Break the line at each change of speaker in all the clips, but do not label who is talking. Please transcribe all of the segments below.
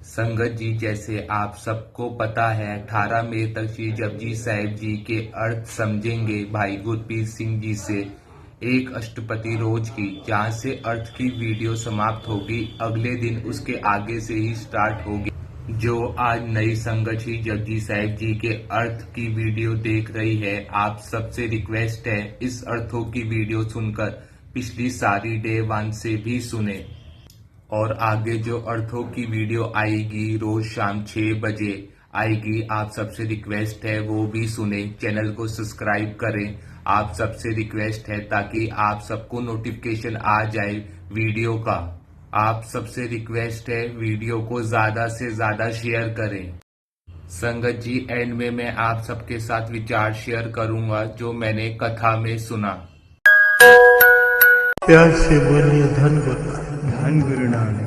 संगत जी, जैसे आप सबको पता है 18 मई तक श्री जपजी साहिब जी के अर्थ समझेंगे भाई गुरप्रीत सिंह जी से एक अष्टपदी रोज की। जहां से अर्थ की वीडियो समाप्त होगी अगले दिन उसके आगे से ही स्टार्ट होगी। जो आज नई संगत श्री जपजी साहिब जी के अर्थ की वीडियो देख रही है, आप सबसे रिक्वेस्ट है इस अर्थों की वीडियो सुनकर पिछली सारी डे 1 से भी सुने। और आगे जो अर्थों की वीडियो आएगी रोज शाम 6 बजे आएगी, आप सबसे रिक्वेस्ट है वो भी सुने। चैनल को सब्सक्राइब करें, आप सबसे रिक्वेस्ट है, ताकि आप सबको नोटिफिकेशन आ जाए वीडियो का। आप सबसे रिक्वेस्ट है वीडियो को ज्यादा से ज्यादा शेयर करें। संगत जी, एंड में मैं आप सबके साथ विचार शेयर करूंगा जो मैंने कथा में सुना।
प्यार से बोलिए धन गुरु
धन गुरु नानक,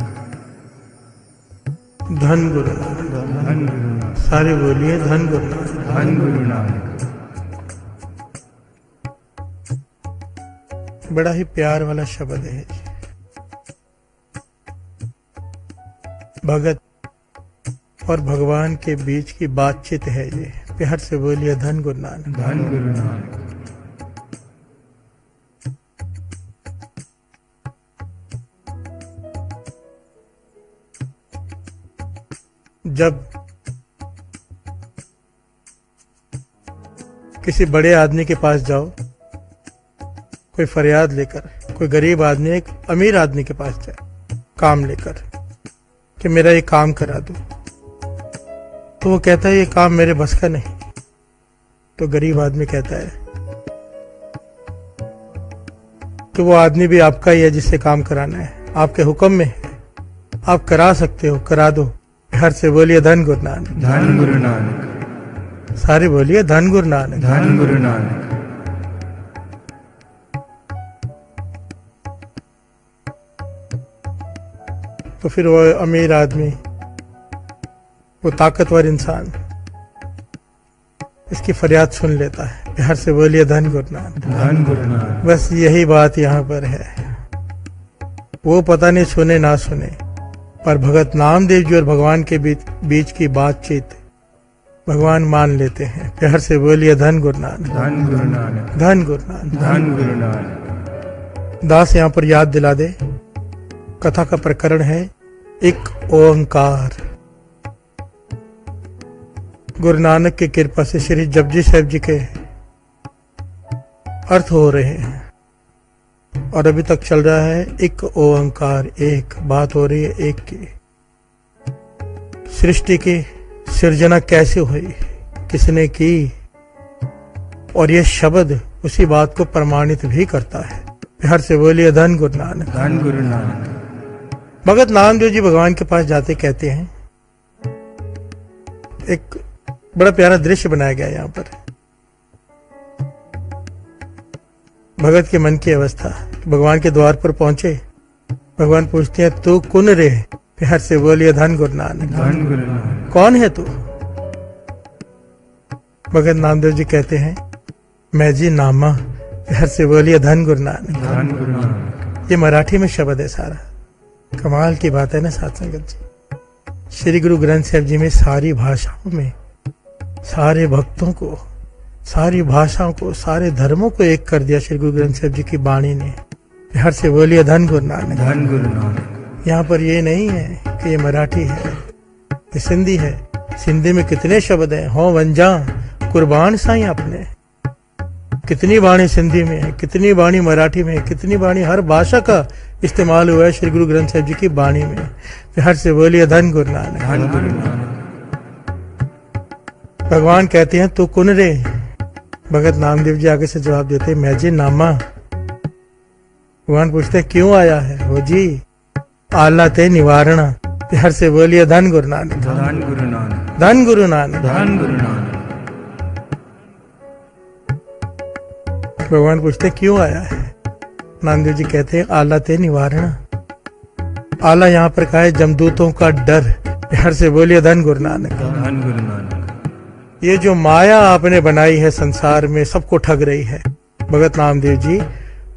धन गुरु नानक,
धन गुरु नानक,
सारे बोलिए धन गुरु नानक,
धन गुरु नानक।
बड़ा ही प्यार वाला शब्द है। भगत और भगवान के बीच की बातचीत है ये। प्यार से बोलिए धन गुरु नानक,
धन गुरु नानक।
जब किसी बड़े आदमी के पास जाओ, कोई फरियाद लेकर, कोई गरीब आदमी एक अमीर आदमी के पास जाए काम लेकर कि मेरा ये काम करा दो, तो वो कहता है ये काम मेरे बस का नहीं। तो गरीब आदमी कहता है कि वो आदमी भी आपका ही है जिससे काम कराना है, आपके हुक्म में है, आप करा सकते हो, करा दो। हर से बोलिए धन गुरु नानक,
धन गुरु नानक,
सारे बोलिए धन गुरु नानक,
धन गुरु नानक।
तो फिर वो अमीर आदमी, वो ताकतवर इंसान इसकी फरियाद सुन लेता है। प्यार से बोलिए धन गुरु नानक,
धन गुरु नानक।
बस यही बात यहाँ पर है। वो पता नहीं सुने ना सुने, पर भगत नामदेव जी और भगवान के बीच की बातचीत भगवान मान लेते हैं। प्यार से बोलिए धन गुरु नानक,
धन गुरु नानक,
धन गुरु नानक,
धन गुरु नानक।
दास यहाँ पर याद दिला दे, कथा का प्रकरण है एक ओंकार। गुरु नानक की कृपा से श्री जपजी साहिब जी के अर्थ हो रहे हैं और अभी तक चल रहा है एक ओंकार। एक बात हो रही है एक की। सृष्टि की सृजना कैसे हुई, किसने की, और यह शब्द उसी बात को प्रमाणित भी करता है। प्यार से बोलिए धन गुरु नानक,
धन गुरु नानक।
भगत नामदेव जी भगवान के पास जाते कहते हैं, एक बड़ा प्यारा दृश्य बनाया गया यहाँ पर। भगत के मन की अवस्था, भगवान के द्वार पर पहुंचे, भगवान पूछते हैं तू कौन रे? प्यार से बोलिए धन गुरु नानक,
धन गुरु नानक।
कौन है तू? भगत नामदेव जी कहते हैं मैं जी नामा। प्यार से बोलिए धन गुरु नानक,
धन गुरु नानक।
ये मराठी में शब्द है सारा। कमाल की बात है ना साथ संगत जी। श्री गुरु ग्रंथ साहिब जी में सारी भाषाओं में सारे भक्तों को, सारी भाषाओं को, सारे धर्मों को एक कर दिया श्री गुरु ग्रंथ साहिब जी की वाणी ने। प्यार से बोलिए धन गुरु नानक,
धन गुरु नानक।
यहाँ पर ये नहीं है कि ये मराठी है, ये सिंधी है। सिंधी में कितने शब्द हैं, हो वंजा कुर्बान साईं अपने। कितनी वाणी सिंधी में है, कितनी वाणी मराठी में है, कितनी वाणी हर भाषा का इस्तेमाल हुआ है श्री गुरु ग्रंथ साहिब जी की वाणी में। प्यार से बोलिए धन गुरु नानक,
धन गुरु नानक।
भगवान कहते हैं तू कौन रे? भगत नामदेव जी आगे से जवाब देते हैं मैं जी नामा। भगवान पूछते हैं क्यों आया है? वो जी आला ते निवारणा। प्यार से बोलिए धन गुरु नानक,
धन गुरु नानक,
धन गुरु नानक,
धन गुरु नानक।
भगवान पूछते हैं क्यों आया है? नामदेव जी कहते हैं आला ते निवारणा। आला यहाँ पर कहा है जमदूतों का डर। प्यार से बोलिए धन गुरु नानक,
धन गुरु नानक।
ये जो माया आपने बनाई है संसार में, सबको ठग रही है। भगत नामदेव जी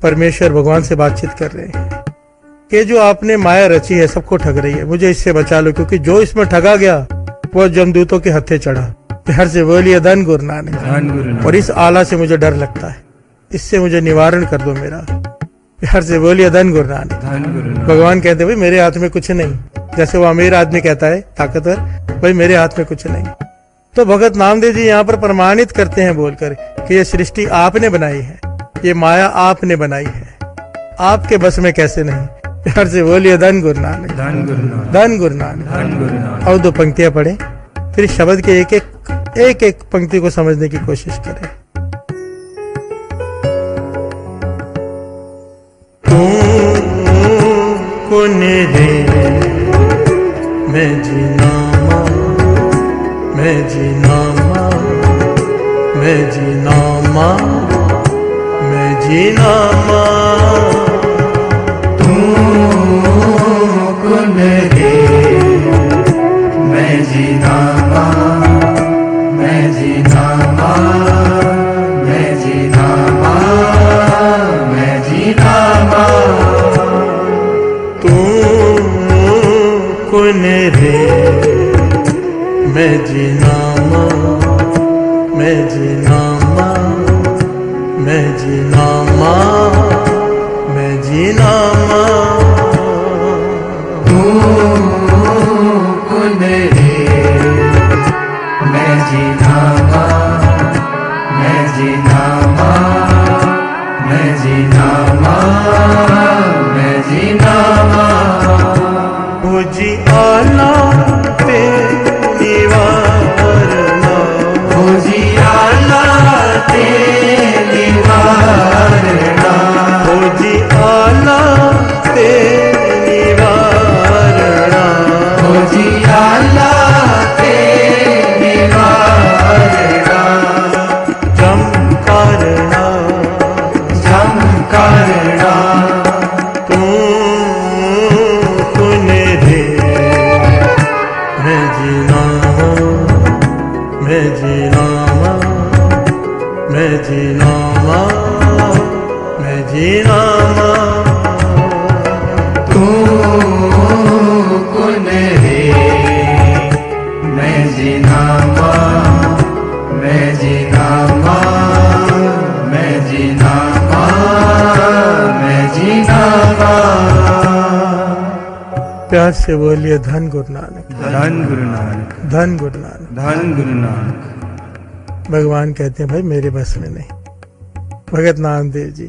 परमेश्वर भगवान से बातचीत कर रहे हैं। कि जो आपने माया रची है सबको ठग रही है, मुझे इससे बचा लो, क्योंकि जो इसमें ठगा गया वो जमदूतों के हत्थे चढ़ा। हर से बोलिए धन गुरु नानक।
धन गुरु नानक।
और इस आला से मुझे डर लगता है, इससे मुझे निवारण कर दो मेरा। हर से बोलिए धन गुरु नानक।
धन गुरु नानक।
भगवान कहते भाई मेरे हाथ में कुछ नहीं, जैसे वो अमीर आदमी कहता है ताकतवर, भाई मेरे हाथ में कुछ नहीं। तो भगत नामदेव जी यहाँ पर प्रमाणित करते हैं बोलकर कि ये सृष्टि आपने बनाई है, ये माया आपने बनाई है, आपके बस में कैसे नहीं। हर से बोलिए धन गुरु नानक।
धन गुरु नानक।
धन गुरु नानक।
धन गुरु नानक।
और 2 पंक्तियां पढ़े, फिर शब्द के एक एक पंक्ति को समझने की कोशिश करें। रे मैं जीना मैं जीना मैं जीना मैं जीना
तू कुन रे मैं जीना मैं जीना मैं जीना मैं जीना
तू कुन रे मैं जीना मैं जीना मैं जीना मैं जीना
तू कुन रे मैं जीना मैं जीना मैं जीना मैं जीना
भुजी आला तेरी वारना
भुजी आला तेरी वारना
भुजी आला तेरी वारना
भुजी आला तेरी वारना
जम करना
जम करना
तू कुन रे मैं जीना मैं जीना मैं जीना मैं जीना
तू कुन रे मैं जीना मैं जीना मैं जीना मैं जीना
प्यार से बोलिए धन गुरु नानक।
धन गुरु नानक।
धन गुरु नानक।
धन गुरु नानक।
भगवान कहते हैं भाई मेरे बस में नहीं। भगत नामदेव जी,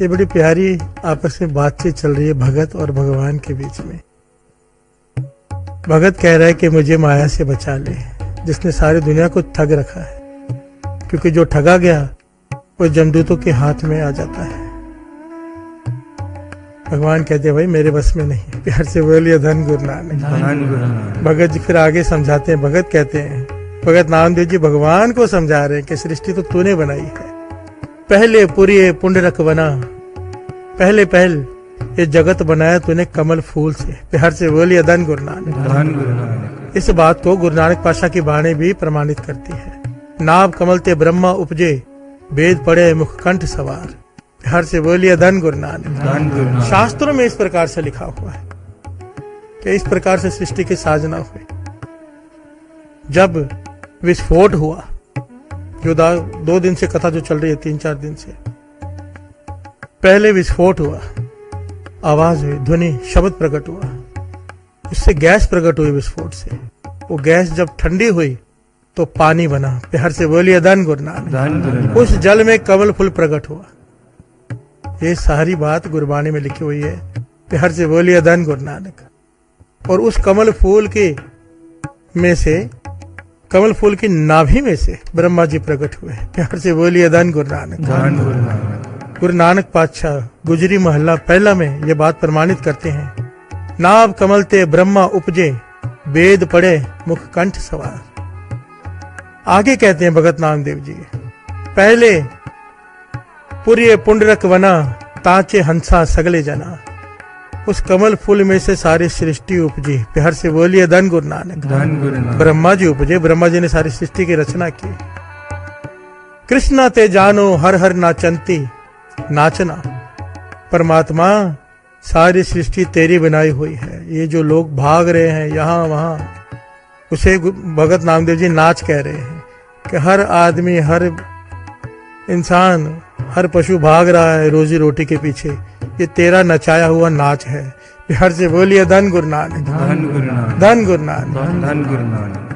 ये बड़ी प्यारी आपस में बातचीत चल रही है भगत और भगवान के बीच में। भगत कह रहा है कि मुझे माया से बचा ले, जिसने सारी दुनिया को ठग रखा है, क्योंकि जो ठगा गया वो जमदूतों के हाथ में आ जाता है। भगवान कहते हैं भाई मेरे बस में नहीं। प्यार से बोलिए धन गुरु नानक।
धन गुरु नानक।
भगत जी फिर आगे समझाते हैं। भगत कहते हैं, भगत नामदेव जी भगवान को समझा रहे हैं कि सृष्टि तो तूने बनाई है, पहले पुरिये पुंडरक बना, पहले ये जगत बनाया तूने कमल फूल से। प्यार से बोलिए धन गुरु नानक।
धन गुरु नानक।
इस बात को गुरु नानक पातशाह की वाणी भी प्रमाणित करती है। नाभ कमल ते ब्रह्मा उपजे, वेद पढ़े मुख कंठ सवार। प्यार से बोलिए धन गुरु नानक।
धन गुरु नानक।
शास्त्रों में इस प्रकार से लिखा हुआ है कि इस प्रकार से सृष्टि की साधना हुई। जब विस्फोट हुआ, जो 2 दिन से कथा जो चल रही है, 3-4 दिन से, पहले विस्फोट हुआ, आवाज हुई, ध्वनि शब्द प्रकट हुआ, उससे गैस प्रकट हुई विस्फोट से। वो गैस जब ठंडी हुई तो पानी बना। प्यार से बोलिए धन गुरु नानक।
धन गुरु नानक।
उस जल में कमल फूल प्रकट हुआ। ये सारी बात गुरबाणी में लिखी हुई है। प्यार से बोलिए धन गुरु नानक। और उस कमल फूल के में से, कमल फूल की नाभि में से ब्रह्मा जी प्रकट हुए। प्यार से बोलिए धन गुरु नानक।
धन गुरु नानक।
गुरु नानक पातशाह गुजरी महला पहला में ये बात प्रमाणित करते हैं। नाभ कमल ते ब्रह्मा उपजे, वेद पढ़े मुख कंठ सवार। आगे कहते हैं भगत नामदेव जी, पहले पुर्य पुंडरक वना, ताचे हंसा सगले जना। उस कमल फूल में से सारी सृष्टि उपजी। प्यार से बोलिए धन गुरु नानक।
धन गुरु नानक।
ब्रह्मा जी उपजे, ब्रह्मा जी ने सारी सृष्टि की रचना की। कृष्णा ते जानो हर हर नाचंती, नाचना। परमात्मा सारी सृष्टि तेरी बनाई हुई है। ये जो लोग भाग रहे हैं यहाँ वहाँ, उसे भगत नामदेव जी नाच कह रहे हैं कि हर आदमी, हर इंसान, हर पशु भाग रहा है रोजी रोटी के पीछे। ये तेरा नचाया हुआ नाच है। बिहार से बोलिए धन गुरु नानक,
धन गुरु नानक,
धन गुरु नानक।
धन गुरु नानक।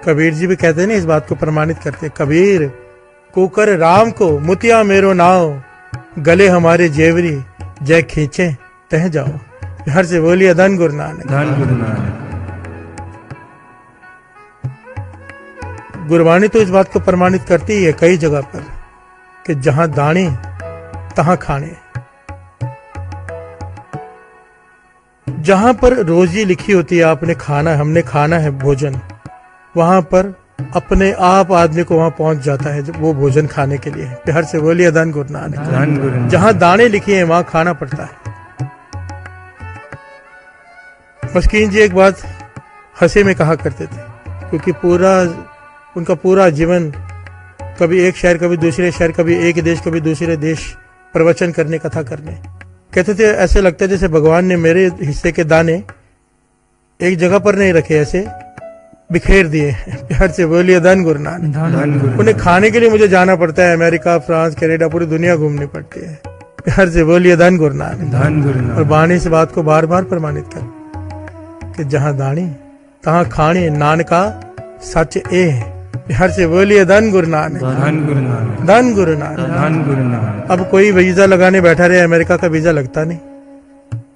कबीर जी भी कहते हैं ना, इस बात को प्रमाणित करते हैं। कबीर कुकर राम को मुतिया मेरो नाव, गले हमारे जेवरी जय खींचे तह जाओ। बिहार से बोलिए धन गुरु नानक,
धन गुरु नानक।
गुरबाणी तो इस बात को प्रमाणित करती है कई जगह पर कि जहां दाने तहां खाने। जहां पर रोजी लिखी होती है, आपने खाना, हमने खाना है भोजन, वहां पर अपने आप आदमी को वहां पहुंच जाता है वो भोजन खाने के लिए। बिहार से बोलिए धन गुरु नानक,
धन गुरु नानक।
जहां दाने लिखे हैं वहां खाना पड़ता है। मस्कीन जी एक बात हंसे में कहा करते थे, क्योंकि उनका पूरा जीवन कभी एक शहर, कभी दूसरे शहर, कभी एक देश, कभी दूसरे देश प्रवचन करने, कथा करने। कहते थे ऐसे लगता है जैसे भगवान ने मेरे हिस्से के दाने एक जगह पर नहीं रखे, ऐसे बिखेर दिए। प्यार से बोलिए धन गुरु नानक।
धन गुरु।
उन्हें खाने के लिए मुझे जाना पड़ता है अमेरिका, फ्रांस, कनाडा, पूरी दुनिया घूमनी पड़ती है। प्यार से बोलिए धन गुरु नानक।
धन गुरु नानक।
और वाणी से बात को बार बार प्रमाणित कर कि जहां दानी तहां खाने, नानका सच ए। बिहार से बोलिए धन गुरु नानक,
धन गुरु नानक।
धन गुरु नानक।
धन गुरु नानक।
अब कोई वीजा लगाने बैठा रहे, अमेरिका का वीजा लगता नहीं।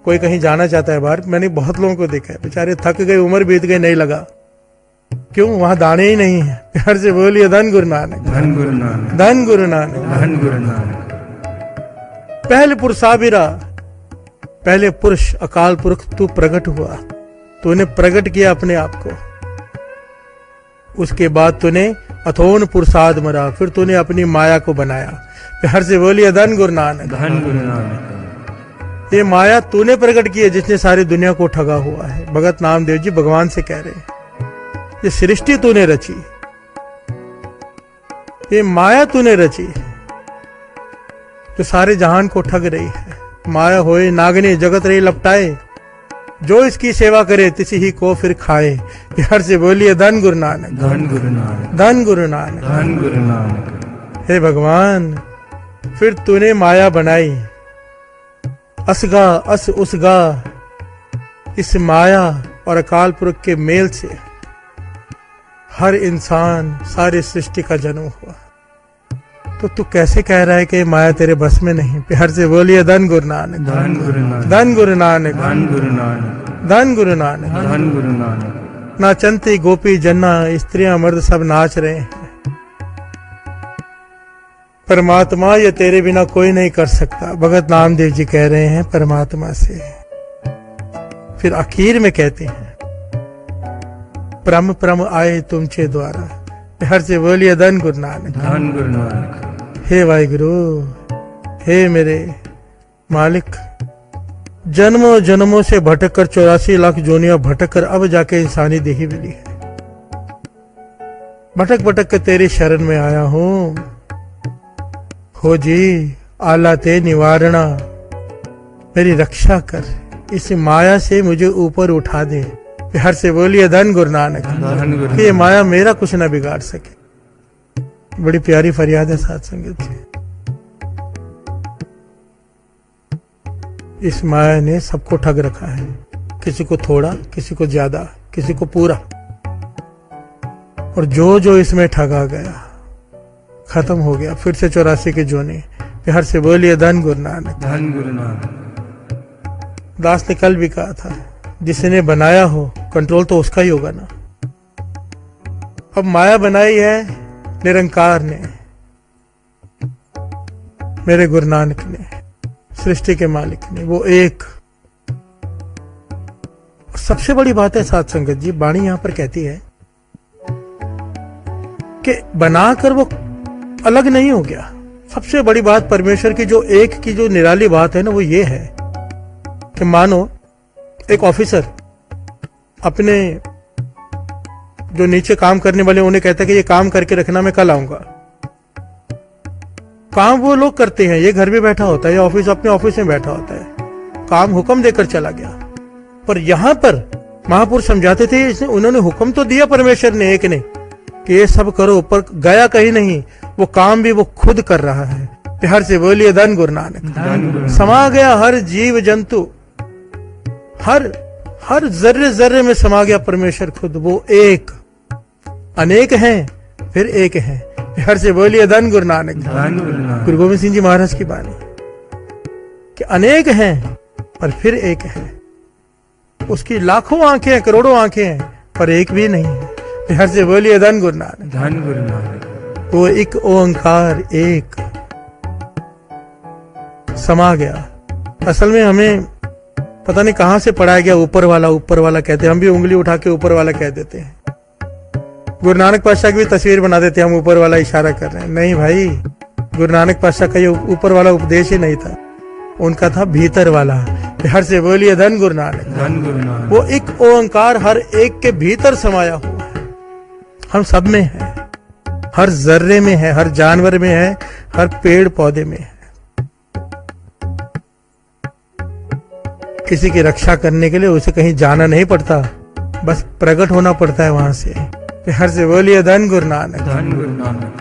कोई कहीं जाना चाहता है बाहर, मैंने बहुत लोगों को देखा है, बेचारे थक गए, उम्र बीत गई, नहीं लगा। क्यों? वहां दाने ही नहीं है। बिहार से बोलिए धन गुरु नानक,
धन गुरु नानक।
धन गुरु नानक।
धन गुरु नानक।
पहले पुरुषाबिरा, पहले पुरुष अकाल पुरख तू प्रकट हुआ, तूने प्रकट किया अपने आप को। उसके बाद तूने अथोन पुरुषाद मरा, फिर तूने अपनी माया को बनाया। बिहार से बोलिए धन गुरु नानक,
धन गुरु नानक।
ये माया तूने प्रकट की है जिसने सारी दुनिया को ठगा हुआ है। भगत नामदेव जी भगवान से कह रहे हैं, ये सृष्टि तूने रची, ये माया तूने रची जो सारे जहान को ठग रही है। माया होए नागने जगत रही लपटाए, जो इसकी सेवा करे तिसी ही को फिर खाए। बिहार से बोलिए धन गुरु नानक,
धन गुरु नानक।
धन गुरु नानक।
धन गुरु नानक।
हे भगवान, फिर तूने माया बनाई, असगा अस उसगा। इस माया और अकाल पुरख के मेल से हर इंसान, सारी सृष्टि का जन्म हुआ। तो तू कैसे कह रहा है कि माया तेरे बस में नहीं? प्यार से बोलिए धन गुरु नानक,
धन गुरु नानक।
धन गुरु नानक,
धन गुरु नानक।
धन गुरु नानक।
धन गुरु नानक।
नाचंती गोपी जन्ना, स्त्रियां मर्द सब नाच रहे हैं। परमात्मा ये तेरे बिना कोई नहीं कर सकता। भगत नामदेव जी कह रहे हैं परमात्मा से। फिर आखिर में कहते हैं परम परम आए तुमचे द्वारा। प्यार से बोलिए धन गुरु नानक,
धन गुरु नानक।
हे वाहिगुरु, हे मेरे मालिक, जन्मों जन्मों से भटक कर 84 लाख जोनियां भटक कर अब जाके इंसानी देही मिली है। भटक भटक कर तेरी शरण में आया हूं। हो जी आला ते निवारणा, मेरी रक्षा कर, इस माया से मुझे ऊपर उठा दे। प्यार से बोलिए धन गुरु नानक,
धन गुरु।
कि ये माया मेरा कुछ ना बिगाड़ सके। बड़ी प्यारी फरियाद है साथ संगत जी। इस माया ने सबको ठग रखा है, किसी को थोड़ा, किसी को ज्यादा, किसी को पूरा। और जो जो इसमें ठगा गया खत्म हो गया। फिर से 84 के जोने। प्यार से बोलिए धन गुरु नानक,
धन गुरु नानक।
दास ने कल भी कहा था, जिसने बनाया हो कंट्रोल तो उसका ही होगा ना। अब माया बनाई है निरंकार ने, मेरे गुरु नानक ने, सृष्टि के मालिक ने, वो एक। सबसे बड़ी बात है साथ संगत जी, वाणी यहां पर कहती है कि बनाकर वो अलग नहीं हो गया। सबसे बड़ी बात परमेश्वर की जो एक की जो निराली बात है ना, वो ये है कि मानो एक ऑफिसर अपने जो नीचे काम करने वाले उन्हें कहता है कि ये काम करके रखना, मैं कल आऊंगा। काम वो लोग करते हैं, ये घर में बैठा होता है या अपने ऑफिस में बैठा होता है, काम हुक्म देकर चला गया। पर यहां पर महापुरुष समझाते थे, उन्होंने हुक्म तो दिया परमेश्वर ने एक ने कि ये सब करो, पर गया कहीं नहीं, वो काम भी वो खुद कर रहा है। प्यार से बोलिए धन गुरु नानक। समा गया हर जीव जंतु, हर जर्रे जर्रे में समा गया परमेश्वर खुद। वो एक, अनेक हैं फिर एक है। प्यार से बोलिए धन गुरु नानक। गुरु गोविंद सिंह जी महाराज की बानी कि अनेक हैं पर फिर एक है। उसकी लाखों आंखें हैं, करोड़ों आंखें हैं, पर एक भी नहीं है। प्यार से बोलिए धन गुरु नानक। वो एक ओंकार एक समा गया। असल में हमें पता नहीं कहां से पढ़ाया गया, ऊपर वाला कहते हैं। हम भी उंगली उठा के ऊपर वाला कह देते हैं। गुरु नानक पातशाह की भी तस्वीर बना देते हैं, हम ऊपर वाला इशारा कर रहे हैं। नहीं भाई, गुरु नानक पातशाह का ये ऊपर वाला उपदेश ही नहीं था, उनका था भीतर वाला। प्यार से बोलिए धन गुरु नानक। वो एक ओंकार हर एक के भीतर समाया हुआ है। हम सब में है, हर जर्रे में है, हर जानवर में है, हर पेड़ पौधे में है। किसी की रक्षा करने के लिए उसे कहीं जाना नहीं पड़ता, बस प्रकट होना पड़ता है वहां से। प्यार से बोलिए धन गुरु नानक।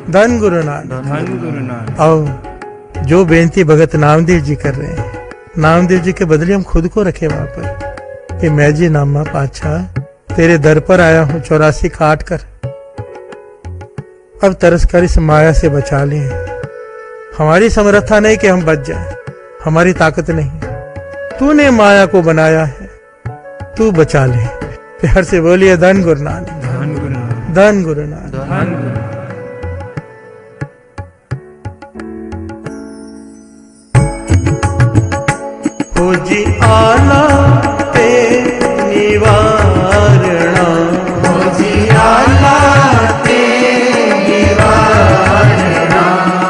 धन गुरु नानक। और जो बेनती भगत नामदेव जी कर रहे हैं, नामदेव जी के बदले हम खुद को रखे वहां पर कि मैं जी नामा पातशाह तेरे दर पर आया हूं 84 काट कर, अब तरस कर इस माया से बचा ले। हमारी समर्था नहीं कि हम बच जाएं, हमारी ताकत नहीं, तूने माया को बनाया है, तू बचा ले। प्यार से बोलिए धन गुरु नानक। धन गुरु नानक। हो जी आला ते निवारणा, हो जी आला ते निवारणा,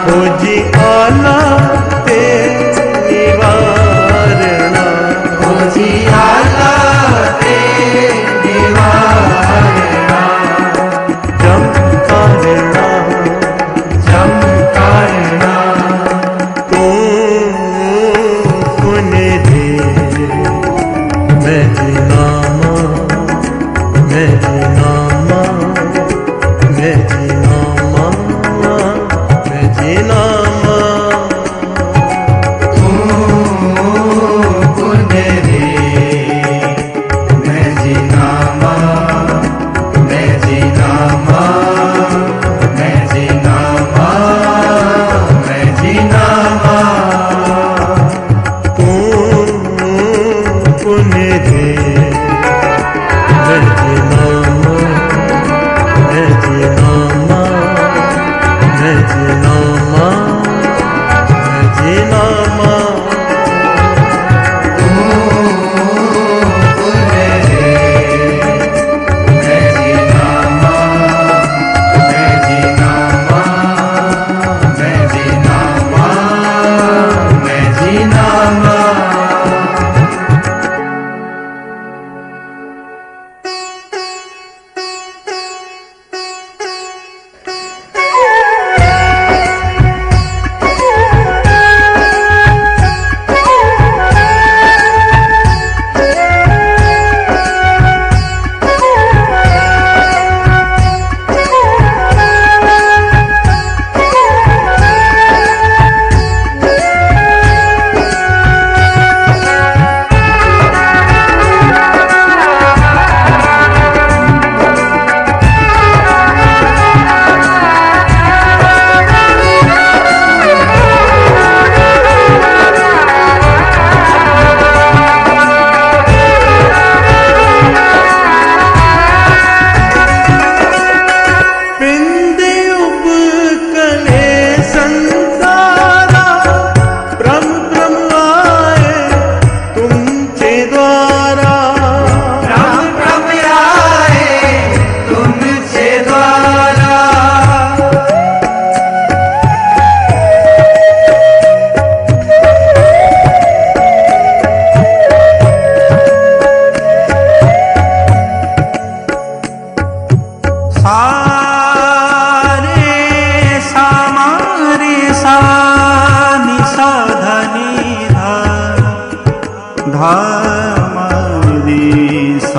हो जी आला ते निवारणा, हो जी आला ते निवारणा। जम कारणा, जम कारणा, तू पुण्य दे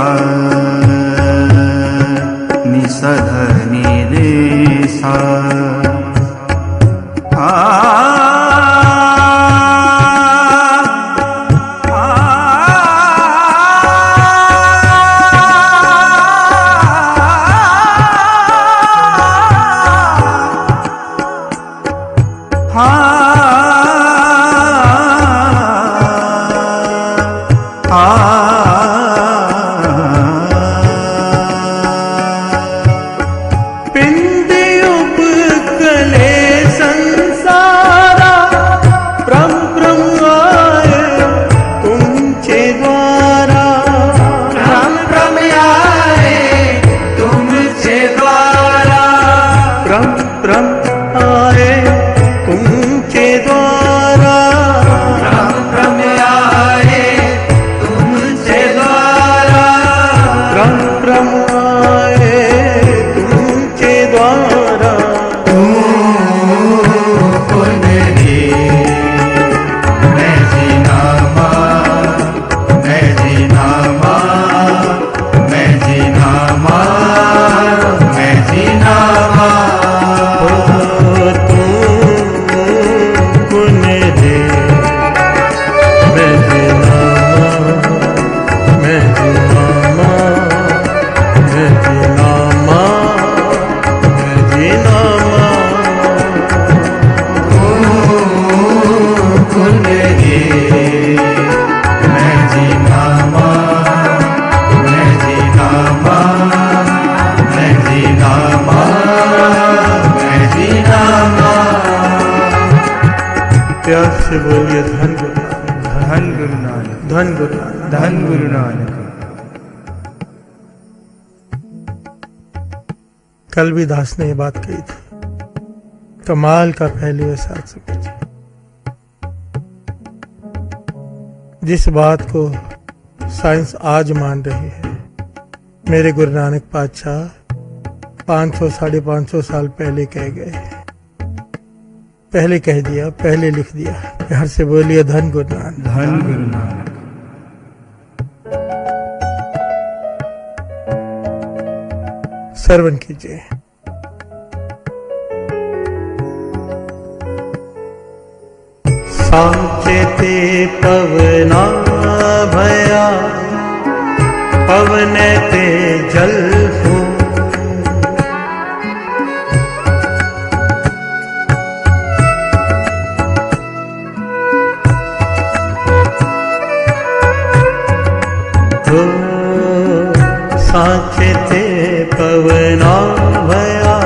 सा नि सा ध नि रे सा
प्यार से बोलिए धन गुरु
धन गुरु नानक
धन गुरु नानक
धन गुरु नानक।
कल भी दास ने ये बात कही थी, कमाल का पहलू है साथ संगत जी। जिस बात को साइंस आज मान रही है, मेरे गुरु नानक पातशाह 500 550 साल पहले कह गए, पहले कह दिया, पहले लिख दिया। प्यार से बोलिए धन गुरु नानक
धन गुरु नानक।
श्रवण कीजिए। सांचेते पवना भया, पवन ते जल हो, सांचेते पवना भया,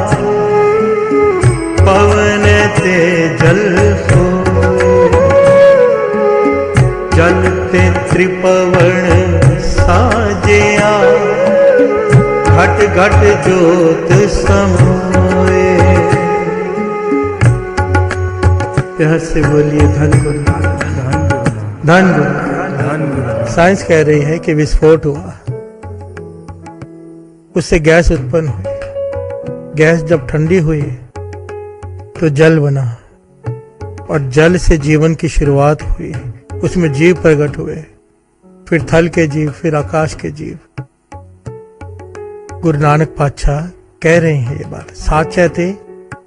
पवन ते जल हो, जल ते त्रिपवन साजिया, घट घट जोत समोए। प्यार से बोलिए धन गुरु नानक धन गुरु
धन गुरु।
साइंस कह रही है कि विस्फोट हुआ, उससे गैस उत्पन्न हुई, गैस जब ठंडी हुई तो जल बना, और जल से जीवन की शुरुआत हुई, उसमें जीव प्रकट हुए, फिर थल के जीव, फिर आकाश के जीव। गुरु नानक पातशाह कह रहे हैं ये बात। साचैते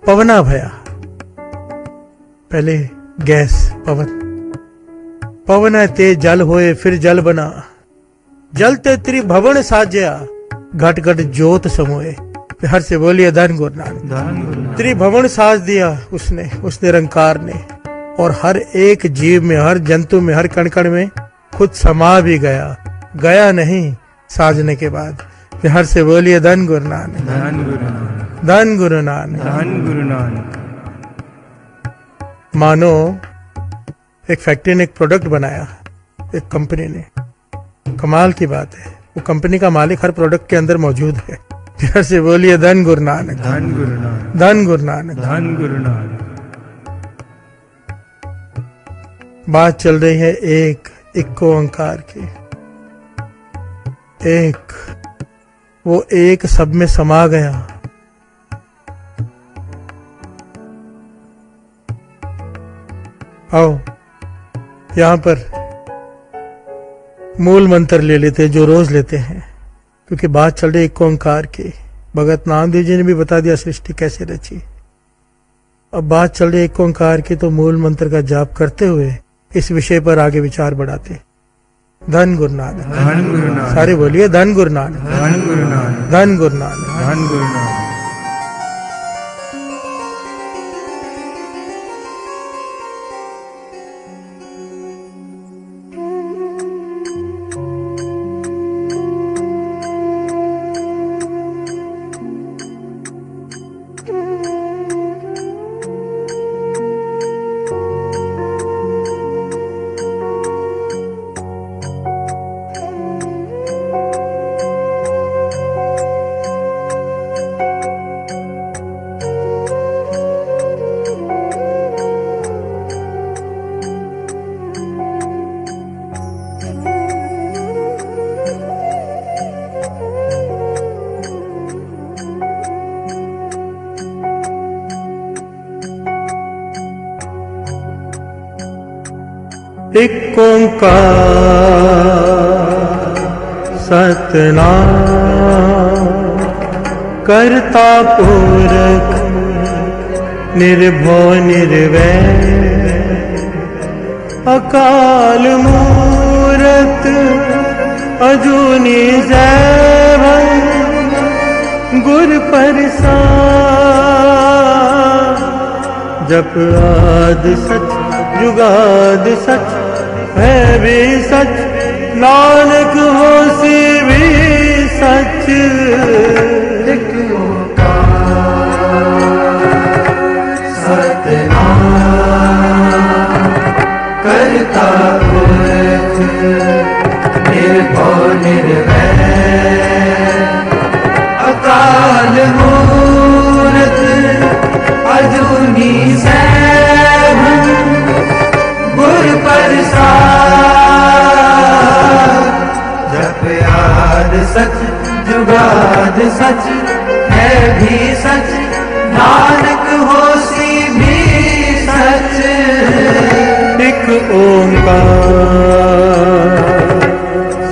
पवना भया, पहले गैस पवन, पवन ते जल होए, फिर जल बना, जल ते त्रिभुवन साजया, घट घट जोत समोए। हर से बोलिए धन गुरु नानक। त्रिभुवन साज दिया उसने, उस निरंकार ने, और हर एक जीव में, हर जंतु में, हर कण कण में खुद समा भी गया, गया नहीं साजने के बाद। हर से बोलिए धन गुरु नानक
धन गुरु नानक
धन गुरु नानक
धन गुरु नानक।
मानो एक फैक्ट्री ने एक प्रोडक्ट बनाया, एक कंपनी ने, कमाल की बात है, वो कंपनी का मालिक हर प्रोडक्ट के अंदर मौजूद है। फिर से बोलिए धन गुरु नानक
धन गुरु नानक
धन गुरु नानक।
धन गुरु नानक।
बात चल रही है एक ओंकार की, एक, वो एक सब में समा गया। आओ यहां पर मूल मंत्र ले लेते, जो रोज लेते हैं। क्योंकि बात चल रही एक ओंकार की। भगत नामदेव जी ने भी बता दिया सृष्टि कैसे रची। अब बात चल रही एक ओंकार की, तो मूल मंत्र का जाप करते हुए इस विषय पर आगे विचार बढ़ाते। धन गुरु नानक,
धन गुरु नानक,
सारे बोलिए धन गुरु नानक,
धन गुरु नानक,
धन गुरु नानक।
धन गुरु नानक।
एक ओंकार सतनाम करता पुरख निर्भव निर्वैर अकाल मूरत अजूनी जैवं गुर प्रसाद जप आद सच जुगाद सच है भी सच नानक होसी भी सच।
एक ओंकार सतनाम करता पुरख निर्भव निर्वैर अकाल मूरत अजूनी सैभं गुर प्रसाद जप आद सच जुगाद सच है भी सच नानक होसी भी सच।
एक ओंकार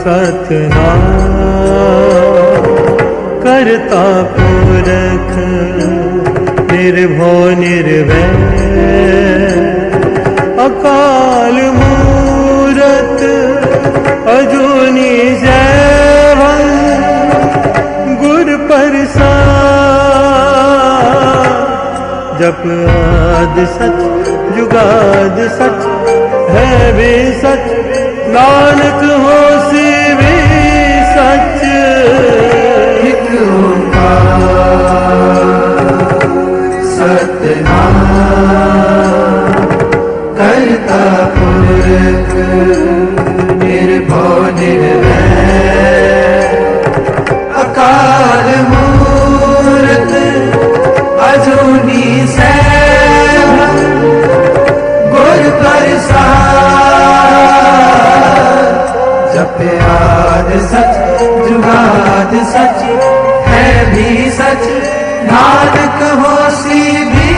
सतनाम करता पुरख निर्भव निर्वैर अकाल मूरत अजूनी जैवं गुर प्रसाद जप आद सच जुगाद सच है भी सच नानक होसी भी सच।
एक ओंकार सतनाम करता पुरख निर्भव निर्वैर अकाल मूरत अजूनी सैभं गुर प्रसाद जप आद सच जुगाद सच है भी सच नानक होसी भी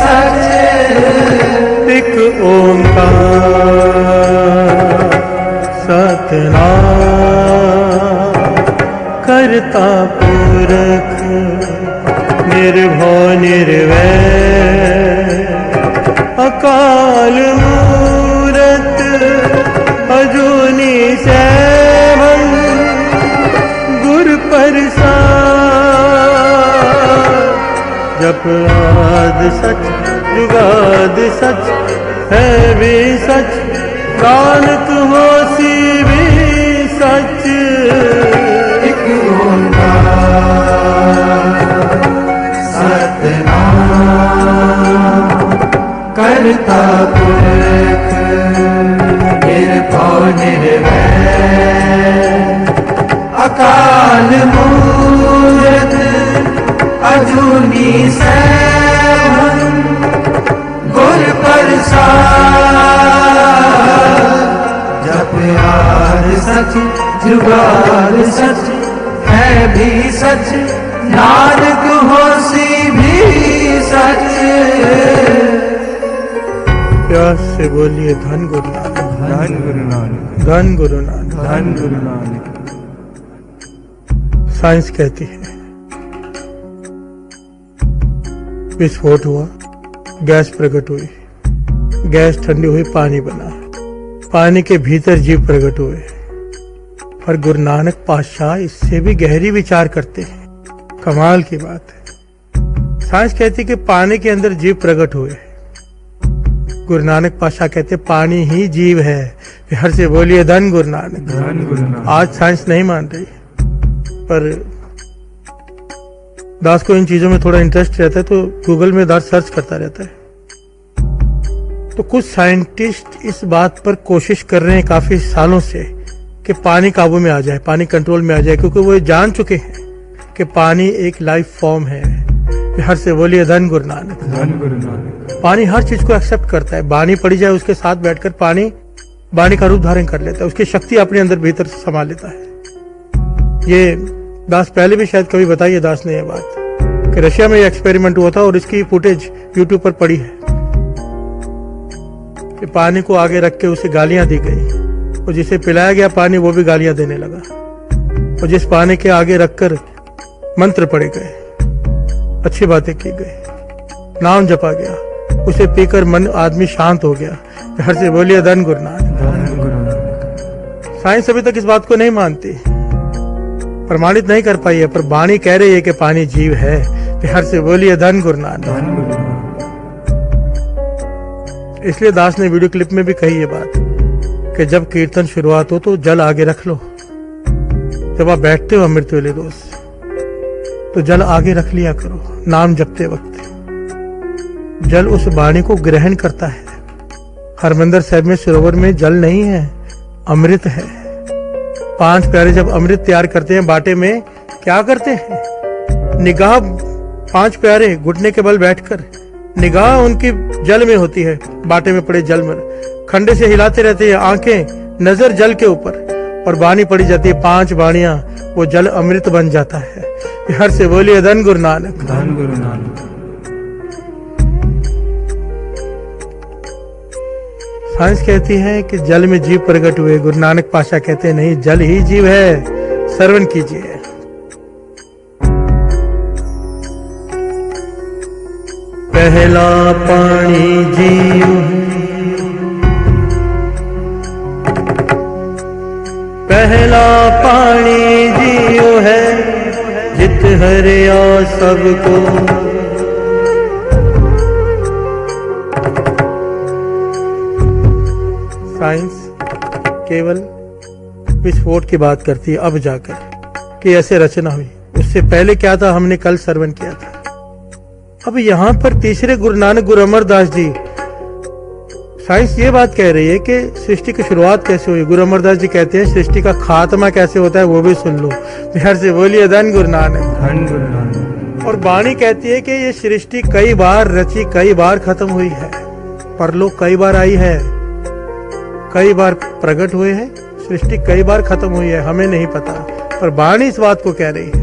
सच।
एक ओंकार सतनाम करता पुरख निर्भव निर्वैर अकाल मूरत अजूनी सैभं गुर प्रसाद जप आद सच जुगाद सच है भी सच नानक होसी भी सच।
एक ओंकार सतनाम करता पुरख निर्भव निर्वैर अकाल मूरत अजूनी सैभं गुर प्रसाद जप आद सच जुगाद सच है भी सच नानक होसी भी सच।
प्यास से बोलिए धन गुरु नानक,
धन गुरु नानक,
धन गुरु नानक,
धन गुरु नानक।
साइंस कहती है विस्फोट हुआ, गैस प्रकट हुई, गैस ठंडी हुई, पानी बना, पानी के भीतर जीव प्रकट हुए। पर गुरु नानक पातशाह इससे भी गहरी विचार करते हैं। कमाल की बात है। साइंस कहती है कि पानी के अंदर जीव प्रकट हुए, गुरु नानक पातशाह कहते पानी ही जीव है। हर से बोलिए धन गुरु नानक। आज साइंस नहीं मान रही, पर दास को इन चीजों में थोड़ा इंटरेस्ट रहता है तो गूगल में दास सर्च करता रहता है। तो कुछ साइंटिस्ट इस बात पर कोशिश कर रहे हैं काफी सालों से कि पानी काबू में आ जाए, पानी कंट्रोल में आ जाए, क्योंकि वो जान चुके हैं कि पानी एक लाइफ फॉर्म है। हर से बोलिए धन गुरु नानक।
धन गुरु नानक।
पानी हर चीज को एक्सेप्ट करता है। बानी पड़ी जाए उसके साथ बैठकर पानी बानी का रूप धारण कर लेता है, उसकी शक्ति अपने अंदर भीतर समा लेता है। ये दास पहले भी शायद कभी बताई है दास ने ये बात कि रशिया में ये एक्सपेरिमेंट हुआ था और इसकी फुटेज यूट्यूब पर पड़ी है कि पानी को आगे रख के उसे गालियां दी गई और जिसे पिलाया गया पानी वो भी गालियां देने लगा, और जिस पानी के आगे रखकर मंत्र पढ़े गए, अच्छी बातें की गई, नाम जपा गया, उसे पीकर मन आदमी शांत हो गया। हर से बोलिए धन गुरु नानक। साइंस अभी तक इस बात को नहीं मानती, प्रमाणित नहीं कर पाई है, पर वाणी कह रही है कि पानी जीव है। हर से बोलिए धन गुरु नानक। इसलिए दास ने वीडियो क्लिप में भी कही ये बात कि जब कीर्तन शुरुआत हो तो जल आगे रख लो। जब आप बैठते हो अमृत वेले रोज तो जल आगे रख लिया करो। नाम जपते वक्त जल उस वाणी को ग्रहण करता है। हरमंदिर साहिब में सरोवर में जल नहीं है, अमृत है। 5 प्यारे जब अमृत तैयार करते हैं बाटे में, क्या करते हैं? निगाह 5 प्यारे घुटने के बल बैठकर निगाह उनकी जल में होती है, बाटे में पड़े जल में खंडे से हिलाते रहते हैं, आंखें नजर जल के ऊपर, और बानी पड़ी जाती है 5 बाणियां, वो जल अमृत बन जाता है। हर से बोलिए धन गुरु नानक।
धन गुरु नानक।
साइंस कहती है कि जल में जीव प्रकट हुए, गुरु नानक पातशाह कहते हैं नहीं, जल ही जीव है। श्रवण कीजिए। पहला पानी जीव है, पहला पानी जीव है, जित हरिया सबको। साइंस केवल विस्फोट की बात करती है अब जाकर कि ऐसे रचना हुई। उससे पहले क्या था हमने कल श्रवण किया था। अब यहाँ पर तीसरे गुरु नानक गुरु अमरदास जी, साइंस ये बात कह रही है कि सृष्टि की शुरुआत कैसे हुई। गुरु अमरदास जी कहते हैं सृष्टि का खात्मा कैसे होता है वो भी सुन लो। बिहार से बोलिए धन गुरु नानक।
धन गुरु नानक।
और वाणी कहती है कि ये सृष्टि कई बार रची, कई बार खत्म हुई है, परलोक कई बार आई है, कई बार प्रकट हुए हैं, सृष्टि कई बार खत्म हुई है, हमें नहीं पता, पर वाणी इस बात को कह रही है।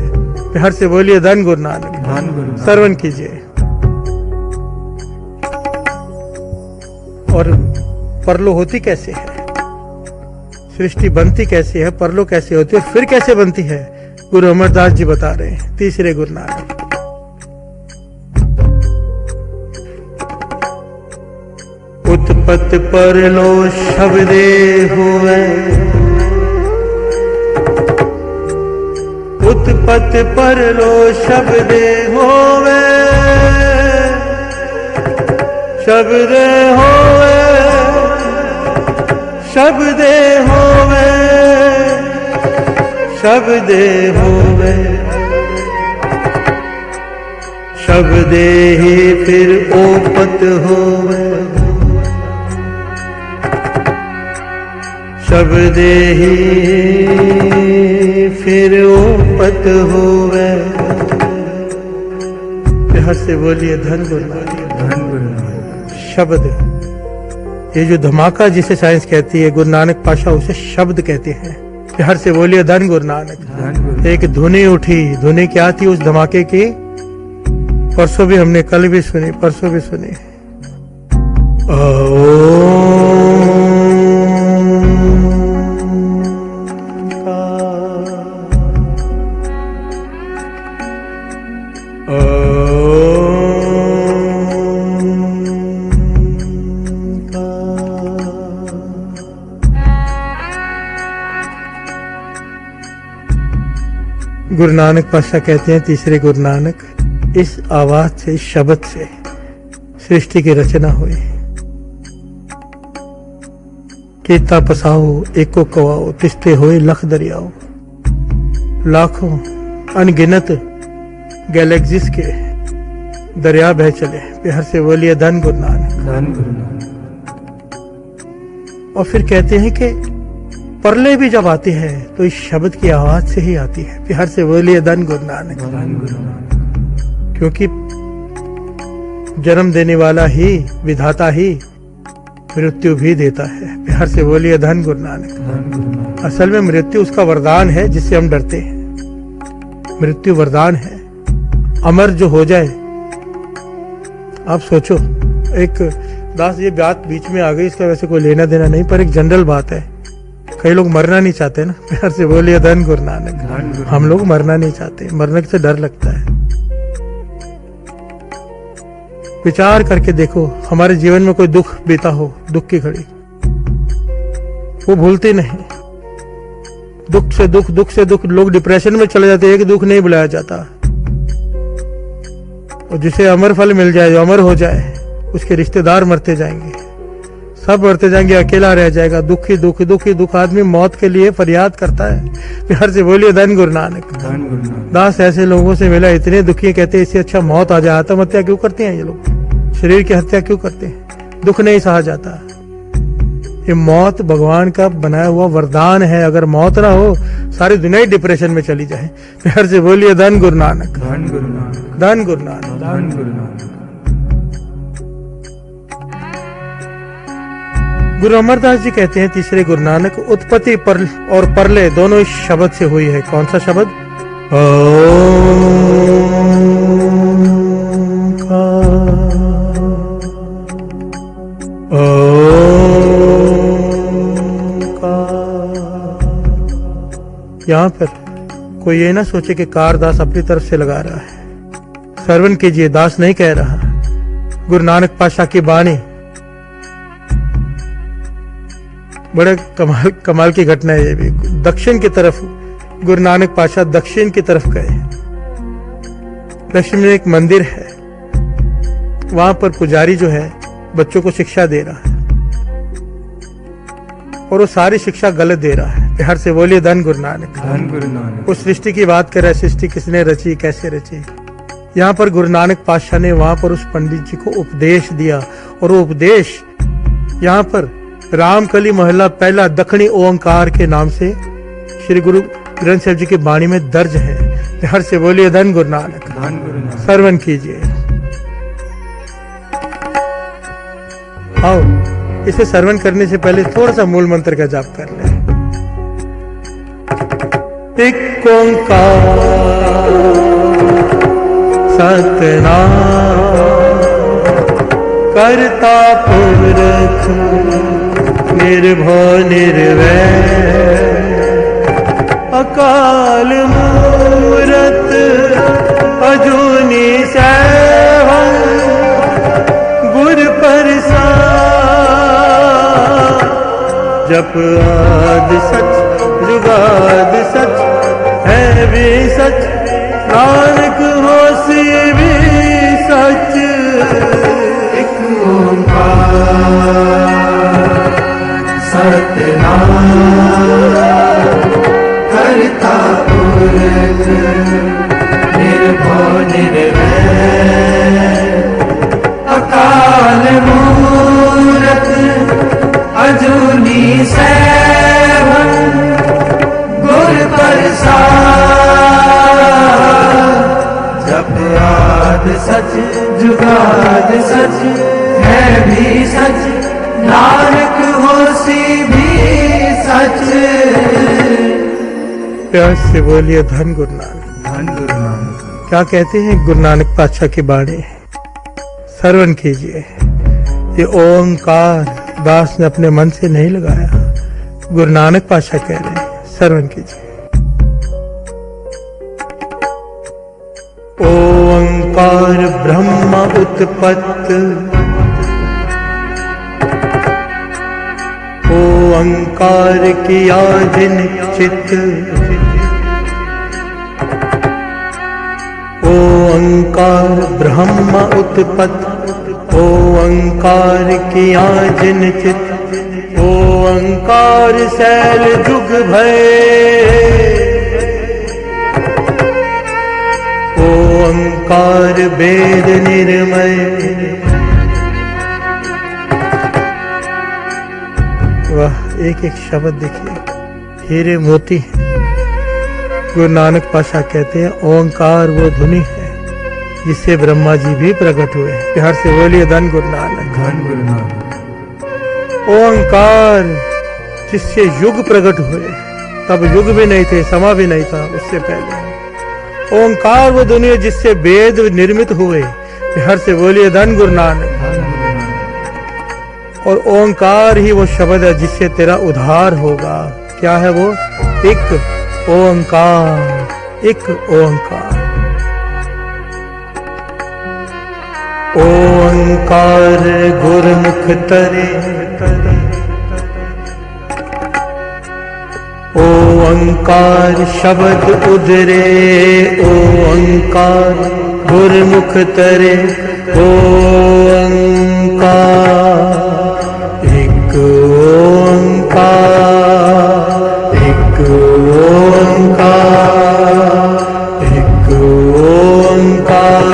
हर से बोलिए धन गुरु नानक।
धन गुरु।
श्रवण कीजिए। और परलो होती कैसे है, सृष्टि बनती कैसे है, परलो कैसे होती है, और फिर कैसे बनती है, गुरु अमरदास जी बता रहे हैं। तीसरे गुरु नानक। उत्पत्ति परलो शब्दे हुए, उत्पत्ति परलो शब्दे होवे, शब्दे होवे, शब्दे होवे, शब्दे होवे, शब्दे ही फिर ओपत होवे, शब्दे ही फिर ओपत होवे। हर से बोलिए धन गुरु नानक।
धन गुरु नानक।
शब्द, ये जो धमाका जिसे साइंस कहती है, गुरु नानक पातशाह उसे शब्द कहते हैं। हर से बोलिए धन गुरु नानक।
धन गुरु।
एक धुनी उठी, धुनी क्या थी उस धमाके की? परसों भी हमने, कल भी सुनी, परसों भी सुनी। गुरु नानक पातशाह कहते हैं, तीसरे गुरु नानक, इस आवाज से, इस शब्द से सृष्टि की रचना हुई। कीता पसाओ एको कवाओ, तिस्ते होए लख दरियाओ। लाखों अनगिनत गैलेक्सीज के दरिया बह चले, प्यार से बोलिए धन गुरु नानक,
धन गुरु नानक।
और फिर कहते हैं कि परले भी जब आती है तो इस शब्द की आवाज से ही आती है, प्यार से बोलिए धन गुरु नानक,
धन गुरु नानक।
क्योंकि जन्म देने वाला ही, विधाता ही मृत्यु भी देता है, प्यार से बोलिए धन गुरु नानक,
धन गुरु नानक।
असल में मृत्यु उसका वरदान है जिससे हम डरते हैं। मृत्यु वरदान है, अमर जो हो जाए। आप सोचो, एक दास, ये बात बीच में आ गई, इसका वैसे कोई लेना देना नहीं, पर एक जनरल बात है। कई लोग मरना नहीं चाहते ना, प्यार से बोलिए धन गुरु नानक। हम लोग मरना नहीं चाहते, मरने से डर लगता है। विचार करके देखो, हमारे जीवन में कोई दुख बीता हो, दुख की घड़ी, वो भूलते नहीं। दुख से दुख, दुख से दुख, लोग डिप्रेशन में चले जाते हैं, एक दुख नहीं बुलाया जाता। और जिसे अमर फल मिल जाए, जो अमर हो जाए, उसके रिश्तेदार मरते जाएंगे, सब मरते जाएंगे, अकेला रह जाएगा। दुख ही दुख, दुख ही दुख। आदमी मौत के लिए फरियाद करता है, प्यार से बोलिए धन गुरु नानक,
धन गुरु नानक।
दास ऐसे लोगों से मिला, इतने दुखी, कहते हैं इससे अच्छा मौत आ जाए। आत्महत्या क्यों करते हैं ये लोग? शरीर की हत्या क्यों करते हैं? दुख नहीं सहा जाता। ये मौत भगवान का बनाया हुआ वरदान है। अगर मौत ना हो, सारी दुनिया ही डिप्रेशन में चली जाए। प्यार से बोलिए धन गुरु नानक,
धन गुरु नानक,
धन गुरु नानक,
धन गुरु नानक।
गुरु अमरदास जी कहते हैं, तीसरे गुरु नानक, उत्पत्ति और परले दोनों इस शब्द से हुई है। कौन सा शब्द? यहाँ पर कोई ये ना सोचे कि कार दास अपनी तरफ से लगा रहा है। श्रवण कीजिए, दास नहीं कह रहा। गुरु नानक पातशाह की बाणी, बड़े कमाल की घटना है ये भी। दक्षिण की तरफ गुरु नानक पातशाह दक्षिण की तरफ गए। दक्षिण में एक मंदिर है, वहां पर पुजारी जो है बच्चों को शिक्षा दे रहा है, और वो सारी शिक्षा गलत दे रहा है। प्यार से बोलिए धन गुरु नानक,
धन गुरु नानक।
वो सृष्टि की बात कर रहा है, सृष्टि किसने रची, कैसे रची। यहाँ पर गुरु नानक पातशाह ने वहां पर उस पंडित जी को उपदेश दिया, और वो उपदेश यहाँ पर रामकली मोहल्ला पहला दक्षिणी ओंकार के नाम से श्री गुरु ग्रंथ साहिब जी की बाणी में दर्ज है। प्यार से बोलिए धन गुरु नानक,
धन गुरु नानक।
श्रवण कीजिए। आओ, इसे श्रवण करने से पहले थोड़ा सा मूल मंत्र का जाप कर ले। एक ओंकार सतनाम करता पुरख निर्भय निर्वैर अकाल मूरत अजूनी सैभं गुर प्रसाद जप आदि सच जुगाद सच है भी सच नानक होसी भी सच।
एक ओंकार सतनाम करता पुरख निर्भय निर्वैर अकाल मूरत अजूनी सैभं गुर प्रसाद जप आद सच जुगाद सच है भी सच नानक होसी भी सच।
प्यार से बोलिए धन गुरु नानक,
धन गुरु नानक।
क्या कहते हैं गुरु नानक पातशाह की बाणी? श्रवण कीजिए। ये ओंकार दास ने अपने मन से नहीं लगाया, गुरु नानक पातशाह कह रहे हैं। श्रवण कीजिए। ओंकार ओंकार ब्रह्म उत्पत्त ओंकार किया जिन चित ओंकार ब्रह्म उत्पत्त ओंकार किया जिन चित ओंकार शैल जुग भय ओंकार वेद निर्मय। वाह, एक एक शब्द देखिए, हीरे मोती है। गुरु नानक पाशा कहते हैं ओंकार वो ध्वनि है जिससे ब्रह्मा जी भी प्रकट हुए। प्यार से बोलिए धन गुरु नानक,
धन गुरु नानक।
ओंकार जिससे युग प्रकट हुए, तब युग भी नहीं थे, समा भी नहीं था उससे पहले। ओंकार वो दुनिया जिससे वेद निर्मित हुए। हर से बोलिए धन गुरु नानक। और ओंकार ही वो शब्द है जिससे तेरा उद्धार होगा। क्या है वो? एक ओंकार, एक ओंकार। ओंकार गुरमुख तरे ओंकार शब्द उदरे ओंकार गुरमुख तरे ओंकार एक ओंकार एक ओंकार एक ओंकार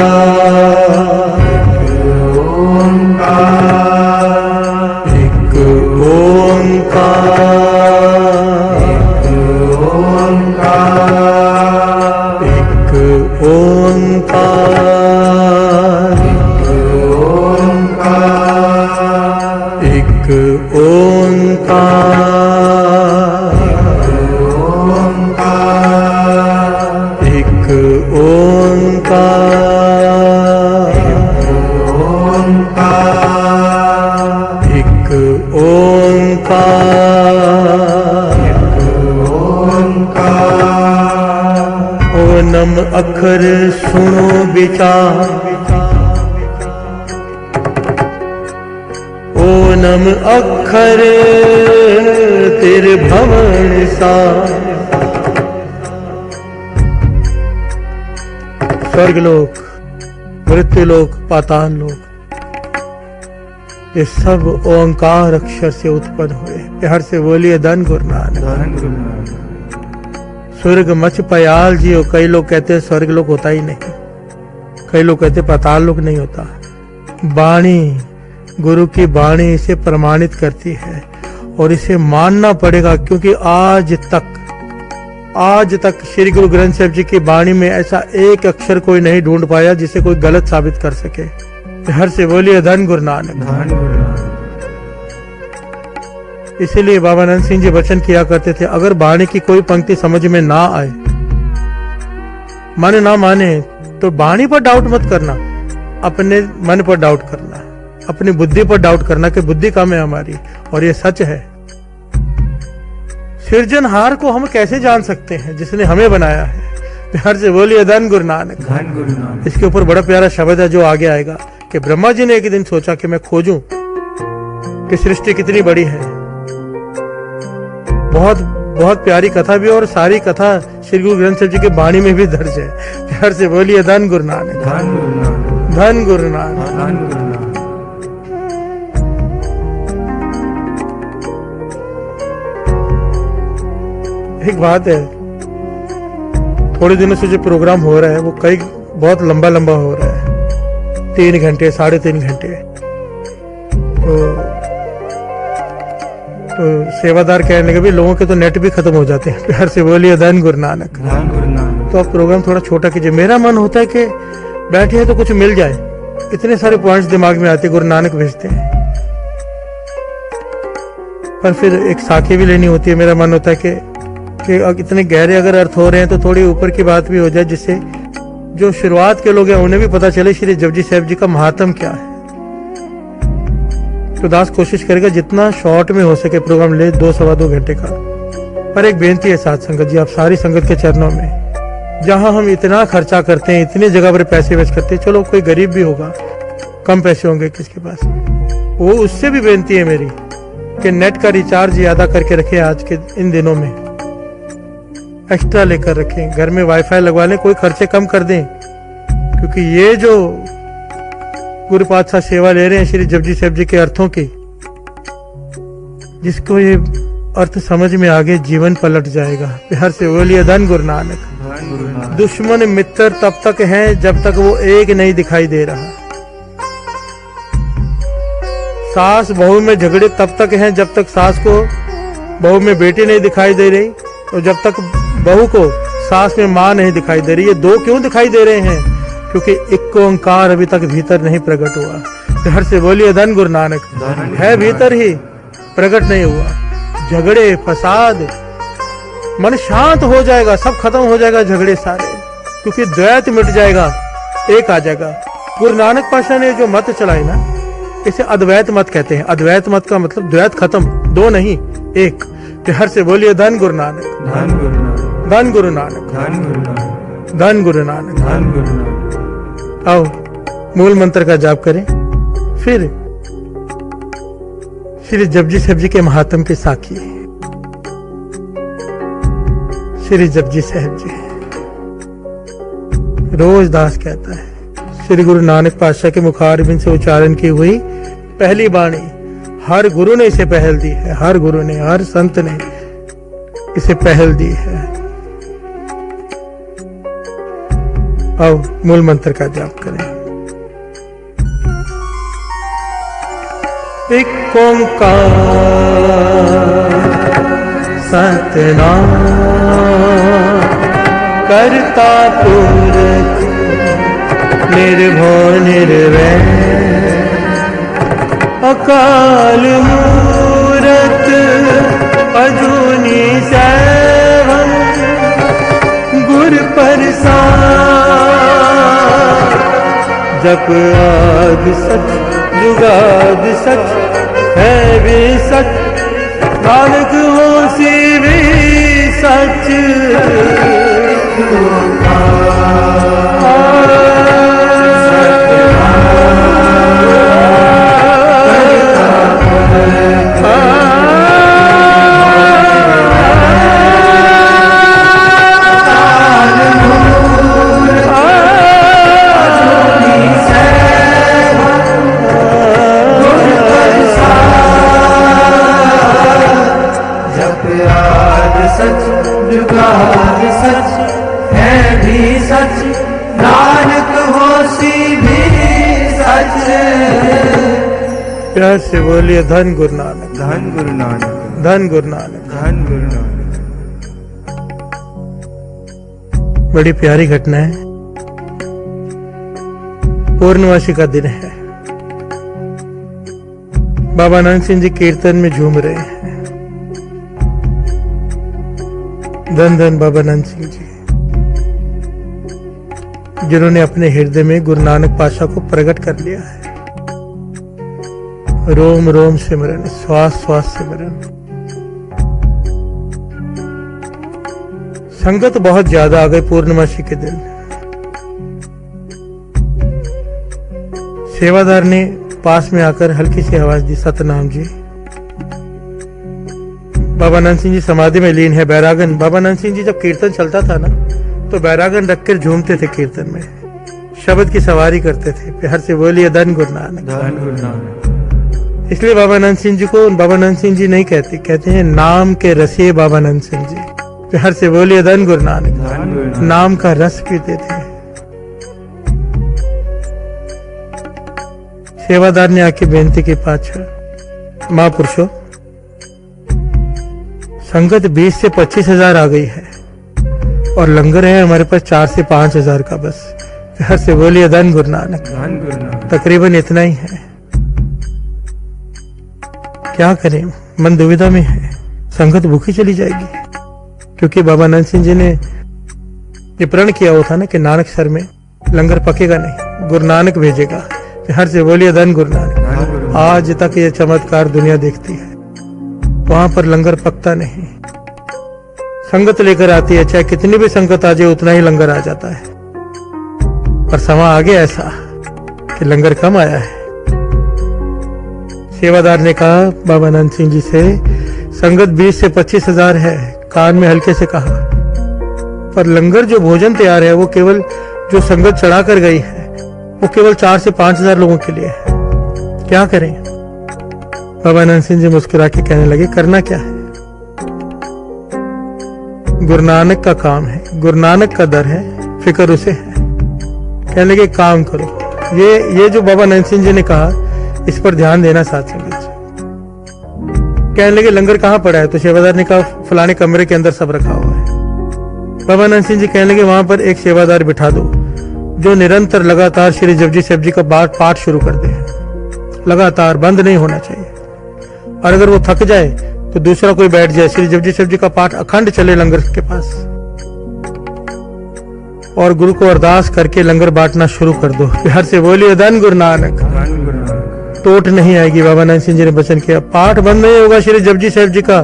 एक ओनम अखर सुनो विचार ओनम अखर तेरे भवन सा। स्वर्गलोक, मृत्युलोक, पाताल लोक, ये सब ओंकार अक्षर से उत्पन्न हुए। हर से बोलिए धन गुरु नानक। स्वर्ग मच पयाल जी हो। कई लोग कहते हैं स्वर्ग लोक होता ही नहीं, कई लोग कहते हैं पाताल लोक नहीं होता। वाणी, गुरु की वाणी इसे प्रमाणित करती है और इसे मानना पड़ेगा, क्योंकि आज तक श्री गुरु ग्रंथ साहिब जी की वाणी में ऐसा एक अक्षर कोई नहीं ढूंढ पाया जिसे कोई गलत साबित कर सके। हर से बोलिए धन गुरु नानक। इसीलिए बाबा नंद सिंह जी वचन किया करते थे, अगर वाणी की कोई पंक्ति समझ में ना आए, माने ना माने, तो वाणी पर डाउट मत करना, अपने मन पर डाउट करना, अपनी बुद्धि पर डाउट करना कि बुद्धि कम है हमारी। और ये सच है। सृजनहार को हम कैसे जान सकते हैं जिसने हमें बनाया है। प्यार से बोलिए धन गुरु नानक। इसके ऊपर बड़ा प्यारा शब्द है जो आगे आएगा कि ब्रह्मा जी ने एक दिन सोचा कि मैं खोजूं कि सृष्टि कितनी बड़ी है। बहुत बहुत प्यारी कथा भी, और सारी कथा श्री गुरु ग्रंथ साहिब जी के वाणी में भी दर्ज है। प्यार से बोलिए धन गुरु नानक। धन गुरु नानक। एक बात है, थोड़े दिनों से जो प्रोग्राम हो रहा है वो बहुत लंबा हो रहा है, 3 घंटे 3.5 घंटे। तो सेवादार कहने लगे भी लोगों के तो नेट भी खत्म हो जाते हैं। प्यार से बोलिए धन गुरु नानक। तो अब प्रोग्राम थोड़ा छोटा कीजिए। मेरा मन होता है कि बैठे हैं तो कुछ मिल जाए, इतने सारे पॉइंट्स दिमाग में आते, गुरु नानक भेजते हैं, पर फिर एक साखी भी लेनी होती है। मेरा मन होता है कि इतने गहरे अगर अर्थ हो रहे हैं तो थोड़ी ऊपर की बात भी हो जाए, जिससे जो शुरुआत के लोग हैं उन्हें भी पता चले श्री जपजी साहिब जी का महात्म क्या है। तो दास कोशिश करेगा जितना शॉर्ट में हो सके प्रोग्राम ले, 2 सवा 2 घंटे का। पर एक बेनती है साथ संगत जी, आप सारी संगत के चरणों में जहां हम इतना खर्चा करते हैं, इतनी जगह पर पैसे वेस्ट करते हैं, चलो कोई गरीब भी होगा, कम पैसे होंगे किसके पास, वो उससे भी बेनती है मेरी कि नेट का रिचार्ज ज्यादा करके रखें, आज के इन दिनों में एक्स्ट्रा लेकर रखें, घर में वाईफाई लगवा लें, कोई खर्चे कम कर दें, क्योंकि ये जो गुरु पातशाह सेवा ले रहे हैं श्री जपजी साहिब जी के अर्थों की, जिसको ये अर्थ समझ में आगे जीवन पलट जाएगा। बिहार से बोलिए धन गुरु नानक। दुश्मन मित्र तब तक है जब तक वो एक नहीं दिखाई दे रहा। सास बहू में झगड़े तब तक हैं जब तक सास को बहू में बेटी नहीं दिखाई दे रही, और जब तक बहू को सास में माँ नहीं दिखाई दे रही। ये दो क्यों दिखाई दे रहे हैं? क्योंकि एक ओंकार अभी तक भीतर नहीं प्रकट हुआ। बिहार से बोलिए धन गुरु नानक। है भीतर ही, प्रकट नहीं हुआ। झगड़े फसाद, मन शांत हो जाएगा, सब खत्म हो जाएगा झगड़े सारे, क्योंकि द्वैत मिट जाएगा, एक आ जाएगा। गुरु नानक पातशाह ने जो मत चलाई ना, इसे अद्वैत मत कहते हैं। अद्वैत मत का मतलब द्वैत खत्म, दो नहीं एक। बिहार से बोलिए धन गुरु नानक,
धन गुरु नानक,
धन गुरु नानक,
धन गुरु नानक,
धन गुरु नानक।
धन गुरु नानक।
आओ मूल मंत्र का जाप करें, फिर श्री जपजी साहिब जी के महात्म के साखी। श्री जपजी साहिब जी, रोज दास कहता है, श्री गुरु नानक पातशाह के मुखारबिंद से उच्चारण की हुई पहली बाणी। हर गुरु ने इसे पहल दी है, हर गुरु ने, हर संत ने इसे पहल दी है। आओ मूल मंत्र का जाप करें। एक ओंकार सतनाम करता पुरख निर्भय निर्वैर अकाल मूरत अजूनी सैभं गुर प्रसाद जप आद सच जुगाद सच है भी सच नानक होसी भी सच। प्यार से बोलिए धन गुरु नानक,
धन गुरु नानक,
धन गुरु नानक,
धन गुरु नानक।
बड़ी प्यारी घटना है। पूर्णमासी का दिन है। बाबा नानक सिंह जी कीर्तन में झूम रहे हैं। धन धन बाबा नानक सिंह जी, जिन्होंने अपने हृदय में गुरु नानक पातशाह को प्रकट कर लिया है। रोम रोम सिमरन, श्वास श्वास सिमरन। संगत बहुत ज्यादा आ गई पूर्णमासी के दिन। सेवादार ने पास में आकर हल्की सी आवाज दी, सतनाम जी। बाबा नानक सिंह जी समाधि में लीन है। बैरागन, बाबा नानक सिंह जी जब कीर्तन चलता था ना, तो बैरागन रखकर झूमते थे कीर्तन में, शब्द की सवारी करते थे। प्यार से बोलिए धन गुरु नानक,
धन गुरु नानक।
इसलिए बाबा नानक सिंह जी को बाबा नानक सिंह जी नहीं कहते, कहते हैं नाम के रसिए बाबा नानक सिंह जी। प्यार से बोलिए धन गुरु नानक। नाम का रस पीते थे। सेवादार ने आके बेनती की, पाछा महापुरुषों, संगत 20 से 25 हजार आ गई है और लंगर है हमारे पास 4 से 5 हजार का बस। प्यार से बोलिए धन गुरु नानक,
धन गुरु नानक।
तकरीबन इतना ही है। क्या करें, मन दुविधा में है। संगत भूखी चली जाएगी, क्योंकि बाबा नानक सिंह जी ने ये प्रण किया हुआ था ना कि नानक सर में लंगर पकेगा नहीं, गुरु नानक भेजेगा। हर से बोलिए धन गुरु नानक। आज तक ये चमत्कार दुनिया देखती है, वहां पर लंगर पकता नहीं। संगत लेकर आती है, चाहे कितनी भी संगत आ जाए उतना ही लंगर आ जाता है। पर समा आ गया ऐसा कि लंगर कम आया है। सेवादार ने कहा बाबा नंद सिंह जी से, संगत 20 से 25 हजार है। कान में हल्के से कहा, पर लंगर जो भोजन तैयार है वो केवल जो संगत चढ़ा कर गई है वो केवल 4 से 5 हजार लोगों के लिए है। क्या करें? बाबा नंद सिंह जी मुस्कुरा के कहने लगे, करना क्या है? गुरु नानक का काम है, गुरु नानक का दर है, फिक्र उसे है। कहने लगे काम करो। ये जो बाबा नंद सिंह जी ने कहा इस पर ध्यान देना साथ संगत जी। कहने लगे लंगर कहाँ पड़ा है? तो सेवादार ने कहा फलाने कमरे के अंदर सब रखा हुआ है। बाबा नंद सिंह जी कहने लगे वहां पर एक सेवादार बिठा दो जो निरंतर लगातार श्री जपजी साहिब जी का पाठ शुरू कर दे, लगातार बंद नहीं होना चाहिए। और अगर वो थक जाए तो दूसरा कोई बैठ जाए, श्री जपजी साहिब जी का पाठ अखंड चले लंगर के पास। और गुरु को अरदास करके लंगर बांटना शुरू कर दो। हर से बोलिए धन गुरु नानक। टोट नहीं आएगी। बाबा नंद सिंह जी ने वचन किया, पाठ बंद नहीं होगा श्री जपजी साहिब जी का,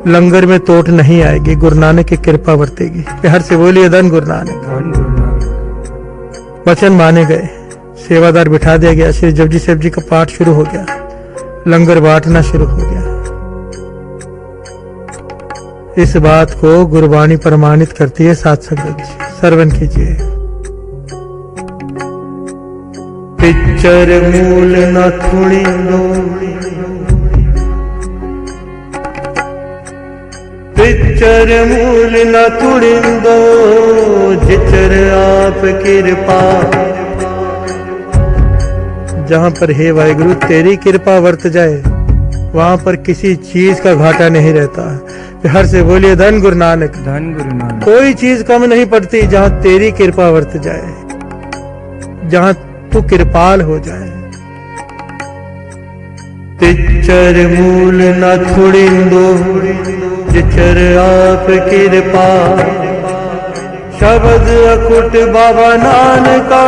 लंगर में टोट नहीं आएगी, गुरु नानक की कृपा बरतेगी। हर से बोलिए धन गुरु नानक। वचन माने गए, सेवादार बिठा दिया गया, श्री जपजी साहिब जी का पाठ शुरू हो गया, लंगर बांटना शुरू हो गया। इस बात को गुरबाणी प्रमाणित करती है साथ संगत जी, श्रवण कीजिए। पिक्चर मूल न थोड़ी दो, पिक्चर मूल न थोड़ी दो, जिचर आप कृपा। जहां पर हे वाहिगुरु तेरी कृपा वर्त जाए वहां पर किसी चीज का घाटा नहीं रहता। हर से बोलिए धन गुरु नानक।
धन गुरु नानक।
कोई चीज कम नहीं पड़ती जहां तेरी कृपा वर्त जाए, जहां तू कृपाल हो जाए। पिक्चर मूल न थोड़िंदो, जिचर आप कृपा। शब्द अकुट बाबा नानका,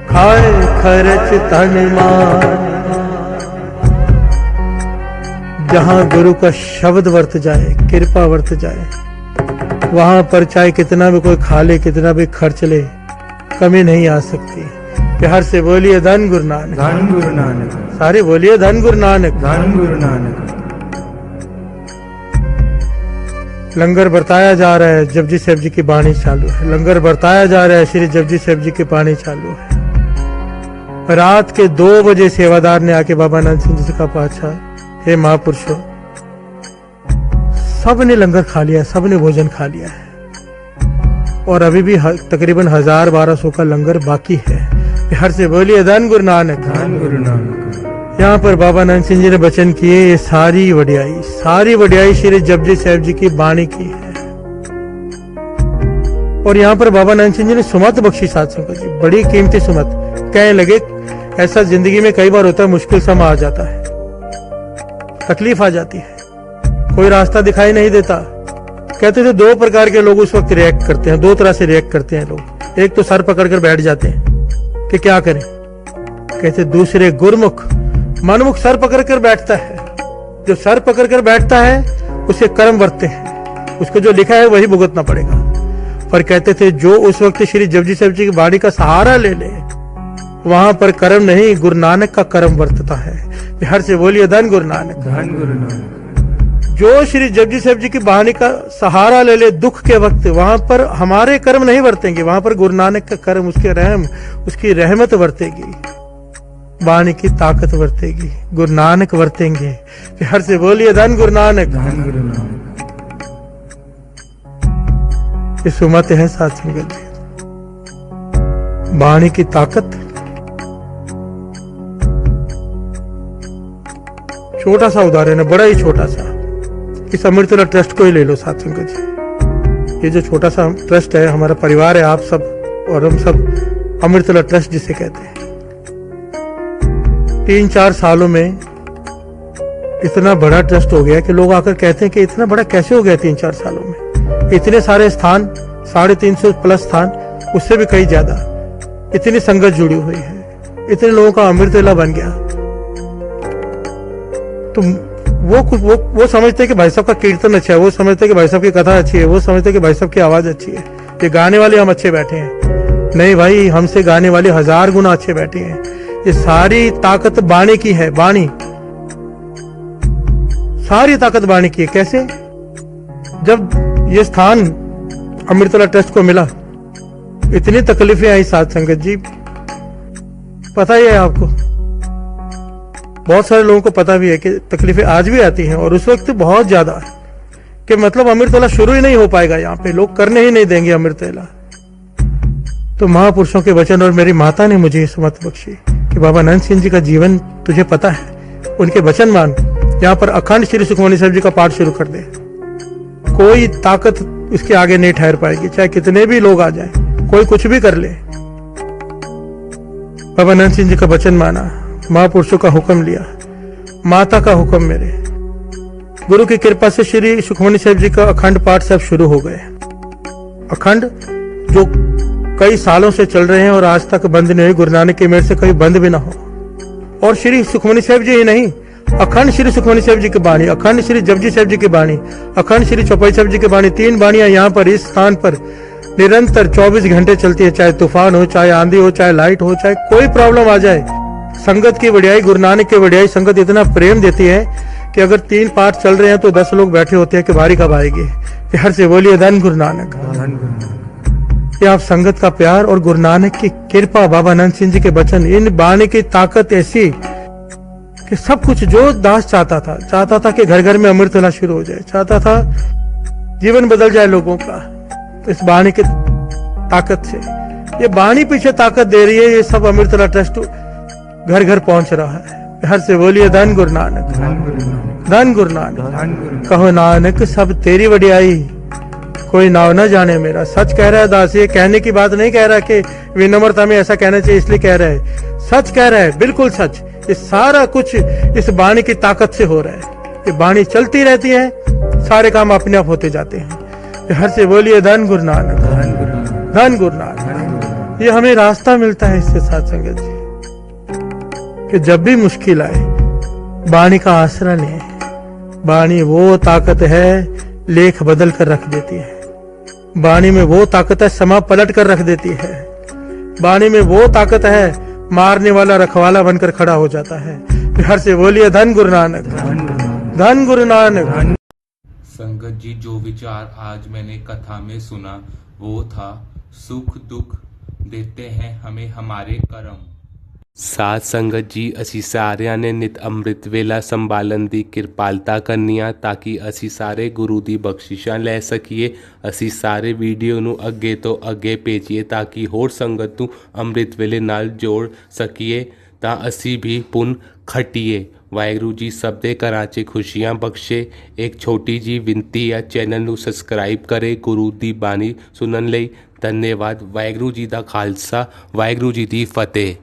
खाए खर्च तन मान। जहां गुरु का शब्द वर्त जाए, कृपा वर्त जाए, वहां पर चाहे कितना भी कोई खा ले, कितना भी खर्च ले, कमी नहीं आ सकती। प्यार से बोलिए धन गुरु नानक।
धन गुरु नानक।
सारे बोलिए धन गुरु नानक।
धन गुरु नानक।
लंगर बरताया जा रहा है, जपजी साहिब जी की बाणी चालू है। लंगर बरताया जा रहा है, श्री जपजी साहिब जी की बाणी चालू है। रात के 2 बजे सेवादार ने आके बाबा नंद सिंह जी से कहा, पातशाह हे महापुरुषों, सब ने लंगर खा लिया, सब ने भोजन खा लिया है और अभी भी तकरीबन 1000-1200 का लंगर बाकी है। हर से बोलिए धन गुरु नानक।
धन गुरु नानक।
यहाँ पर बाबा नंद सिंह जी ने वचन किए, ये सारी वडियाई श्री जपजी साहिब जी की बाणी की है। और यहाँ पर बाबा नंद सिंह जी ने सुमत बख्शी साथ संगत जी, बड़ी कीमती सुमत। कहने लगे ऐसा जिंदगी में कई बार होता है, मुश्किल समा आ जाता है, तकलीफ आ जाती है, कोई रास्ता दिखाई नहीं देता। कहते थे 2 प्रकार के लोग उस वक्त रिएक्ट करते हैं, 2 तरह से रिएक्ट करते हैं लोग। एक तो सर पकड़कर बैठ जाते हैं कि क्या करें, कहते दूसरे गुरमुख मनमुख सर पकड़कर बैठता है। जो सर पकड़कर बैठता है उसके कर्म वर्तते हैं, उसको जो लिखा है वही भुगतना पड़ेगा। पर कहते थे जो उस वक्त श्री जपजी साहिब जी की बाणी का सहारा ले ले, वहां पर कर्म नहीं, गुरु नानक का कर्म वर्तता है। हर से बोलिए धन गुरु नानक।
धन गुरु नानक।
जो श्री जपजी साहिब जी की बाणी का सहारा ले ले दुख के वक्त, वहां पर हमारे कर्म नहीं वर्तेंगे, वहां पर गुरु नानक का कर्म, उसके रहम, उसकी रहमत वर्तेगी, बाणी की ताकत वर्तेगी, गुरु नानक वर्तेंगे। हर से बोलिए धन गुरु नानक।
धन गुरु नानक।
ये सुमत है साथ संगत जी, बाणी की ताकत। छोटा सा उदाहरण है, बड़ा ही छोटा सा। इस अमृतला ट्रस्ट को ही ले लो साथ संगत जी। ये जो छोटा सा ट्रस्ट है, हमारा परिवार है, आप सब और हम सब अमृतला ट्रस्ट जिसे कहते हैं। 3-4 सालों में इतना बड़ा ट्रस्ट हो गया कि लोग आकर कहते हैं कि इतना बड़ा कैसे हो गया 3-4 सालों में। इतने सारे स्थान, 350 प्लस स्थान, उससे भी कई ज्यादा, इतनी संगत जुड़ी हुई है, इतने लोगों का अमृतला बन गया। तो वो समझते हैं कि भाई साहब का कीर्तन अच्छा है, वो समझते हैं कि भाई साहब की कथा अच्छी है, वो समझते हैं कि भाई साहब की आवाज अच्छी है, ये गाने वाले हम अच्छे बैठे हैं। नहीं भाई, हमसे गाने वाले 1000 गुना अच्छे बैठे हैं। ये सारी ताकत बाणी की है, बाणी, सारी ताकत बाणी की है। कैसे? जब ये स्थान अमृतोला ट्रस्ट को मिला, इतनी तकलीफें आई साध संगत जी, पता ही है आपको, बहुत सारे लोगों को पता भी है कि तकलीफें आज भी आती हैं, और उस वक्त बहुत ज्यादा कि मतलब अमृतोला शुरू ही नहीं हो पाएगा, यहाँ पे लोग करने ही नहीं देंगे अमृतोला। तो महापुरुषों के वचन और मेरी माता ने मुझे समझ बख्शी कि बाबा नंद सिंह जी का जीवन तुझे पता है, उनके वचन मान, यहाँ पर अखंड श्री सुखमनी साहब जी का पाठ शुरू कर दे। कोई ताकत इसके आगे नहीं ठहर पाएगी, चाहे कितने भी लोग आ जाएं, कोई कुछ भी कर ले। बाबा नंद सिंह जी का वचन माना, महापुरुषों का हुक्म लिया, माता का हुक्म, मेरे गुरु की कृपा से श्री सुखमनी साहब जी का अखंड पाठ सब शुरू हो गए। अखंड जो कई सालों से चल रहे हैं और आज तक बंद नहीं हुए, गुरु नानक की मेहर से कभी बंद भी ना हो। और श्री सुखमनी साहब जी ही नहीं, अखंड श्री सुखमनी साहब जी की बाणी, अखंड श्री जपजी साहब जी की बाणी, अखंड श्री चौपाई साहब जी की बाणी, 3 बाणियां यहाँ पर इस स्थान पर निरंतर 24 घंटे चलती है। चाहे तूफान हो, चाहे आंधी हो, चाहे लाइट हो, चाहे कोई प्रॉब्लम आ जाए, संगत की बढ़ियाई, गुरु नानक की बढ़ियाई, संगत इतना प्रेम देती है कि अगर 3 पाठ चल रहे हैं तो 10 लोग बैठे होते हैं कि बारी कब आएगी। प्यार से बोलिए धन गुरु नानक। ये आप संगत का प्यार और गुरु नानक की कृपा, बाबा नंद सिंह जी के वचन, इन बाणी की ताकत ऐसी कि सब कुछ जो दास चाहता था कि घर घर में अमृतोला शुरू हो जाए, चाहता था जीवन बदल जाए लोगों का, तो इस बाणी की ताकत से, ये बाणी पीछे ताकत दे रही है। ये सब अमृतोला ट्रस्ट घर घर पहुंच रहा है। हर से बोलिए धन गुरु नानक, धन गुरु नानक। कहो नानक सब तेरी वडियाई, कोई नाव न जाने मेरा। सच कह रहा है दास, ये कहने की बात नहीं कह रहा कि विनम्रता में ऐसा कहना चाहिए इसलिए कह रहा है, सच कह रहा है, बिल्कुल सच। ये सारा कुछ इस बाणी की ताकत से हो रहा है। ये बाणी चलती रहती है, सारे काम अपने आप होते जाते हैं। हर से बोलिए धन गुरु नानक, धन गुरु नानक। ये हमें रास्ता मिलता है इससे साथ संगत जी, कि जब भी मुश्किल आए बाणी का आसरा लें। बाणी वो ताकत है, लेख बदल कर रख देती है। बाणी में वो ताकत है, समा पलट कर रख देती है। बाणी में वो ताकत है, मारने वाला रखवाला बनकर खड़ा हो जाता है। हर से बोलिए धन गुरु नानक, धन गुरु नानक।
संगत जी, जो विचार आज मैंने कथा में सुना वो था, सुख दुख देते हैं हमें हमारे कर्म। साध संगत जी, ਅਸੀਂ ਸਾਰਿਆਂ ਨੇ ਨਿਤ ਅੰਮ੍ਰਿਤ ਵੇਲਾ ਸੰਭਾਲਣ ਦੀ ਕਿਰਪਾਲਤਾ ਕਰਨੀ ਆ ਤਾਂ ਕਿ ਅਸੀਂ ਸਾਰੇ ਗੁਰੂ ਦੀ ਬਖਸ਼ਿਸ਼ਾਂ ਲੈ ਸਕੀਏ। ਅਸੀਂ ਸਾਰੇ ਵੀਡੀਓ ਨੂੰ ਅੱਗੇ ਤੋਂ ਅੱਗੇ ਭੇਜੀਏ ਤਾਂ ਕਿ ਹੋਰ ਸੰਗਤ ਨੂੰ ਅੰਮ੍ਰਿਤ ਵੇਲੇ ਨਾਲ ਜੋੜ ਸਕੀਏ, ਤਾਂ ਅਸੀਂ ਵੀ ਪੁੰਨ ਖੱਟੀਏ। ਵਾਹਿਗੁਰੂ ਜੀ ਸਭ ਦੇ ਘਰਾਂ 'ਚ ਖੁਸ਼ੀਆਂ ਬਖਸ਼ੇ। ਇੱਕ ਛੋਟੀ ਜੀ ਬੇਨਤੀ ਆ, ਚੈਨਲ ਨੂੰ ਸਬਸਕ੍ਰਾਈਬ ਕਰੇ ਗੁਰੂ ਦੀ ਬਾਣੀ ਸੁਣਨ ਲਈ। ਧੰਨਵਾਦ। ਵਾਹਿਗੁਰੂ ਜੀ ਦਾ ਖਾਲਸਾ, ਵਾਹਿਗੁਰੂ ਜੀ ਦੀ ਫਤਿਹ।